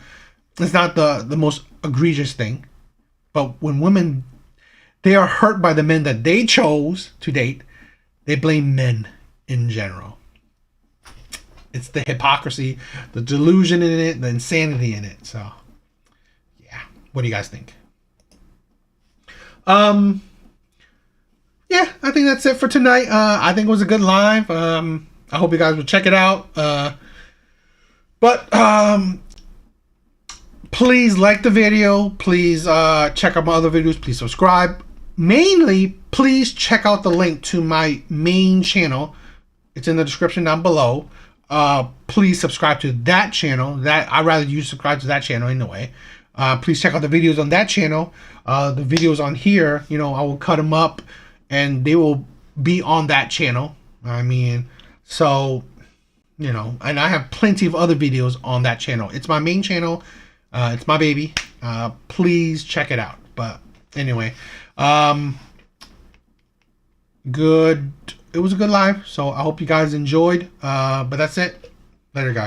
S1: it's not the most egregious thing. But when women, they are hurt by the men that they chose to date, they blame men in general. It's the hypocrisy, the delusion in it, the insanity in it. So, yeah. What do you guys think? Yeah, I think that's it for tonight. I think it was a good live. I hope you guys will check it out. But please like the video. Please check out my other videos. Please subscribe. Mainly, please check out the link to my main channel. It's in the description down below. Please subscribe to that channel. I'd rather you subscribe to that channel anyway. Please check out the videos on that channel. The videos on here, I will cut them up and they will be on that channel. I mean, so, and I have plenty of other videos on that channel. It's my main channel. It's my baby. Please check it out. But anyway, good. It was a good live. So I hope you guys enjoyed. But that's it. Later, guys.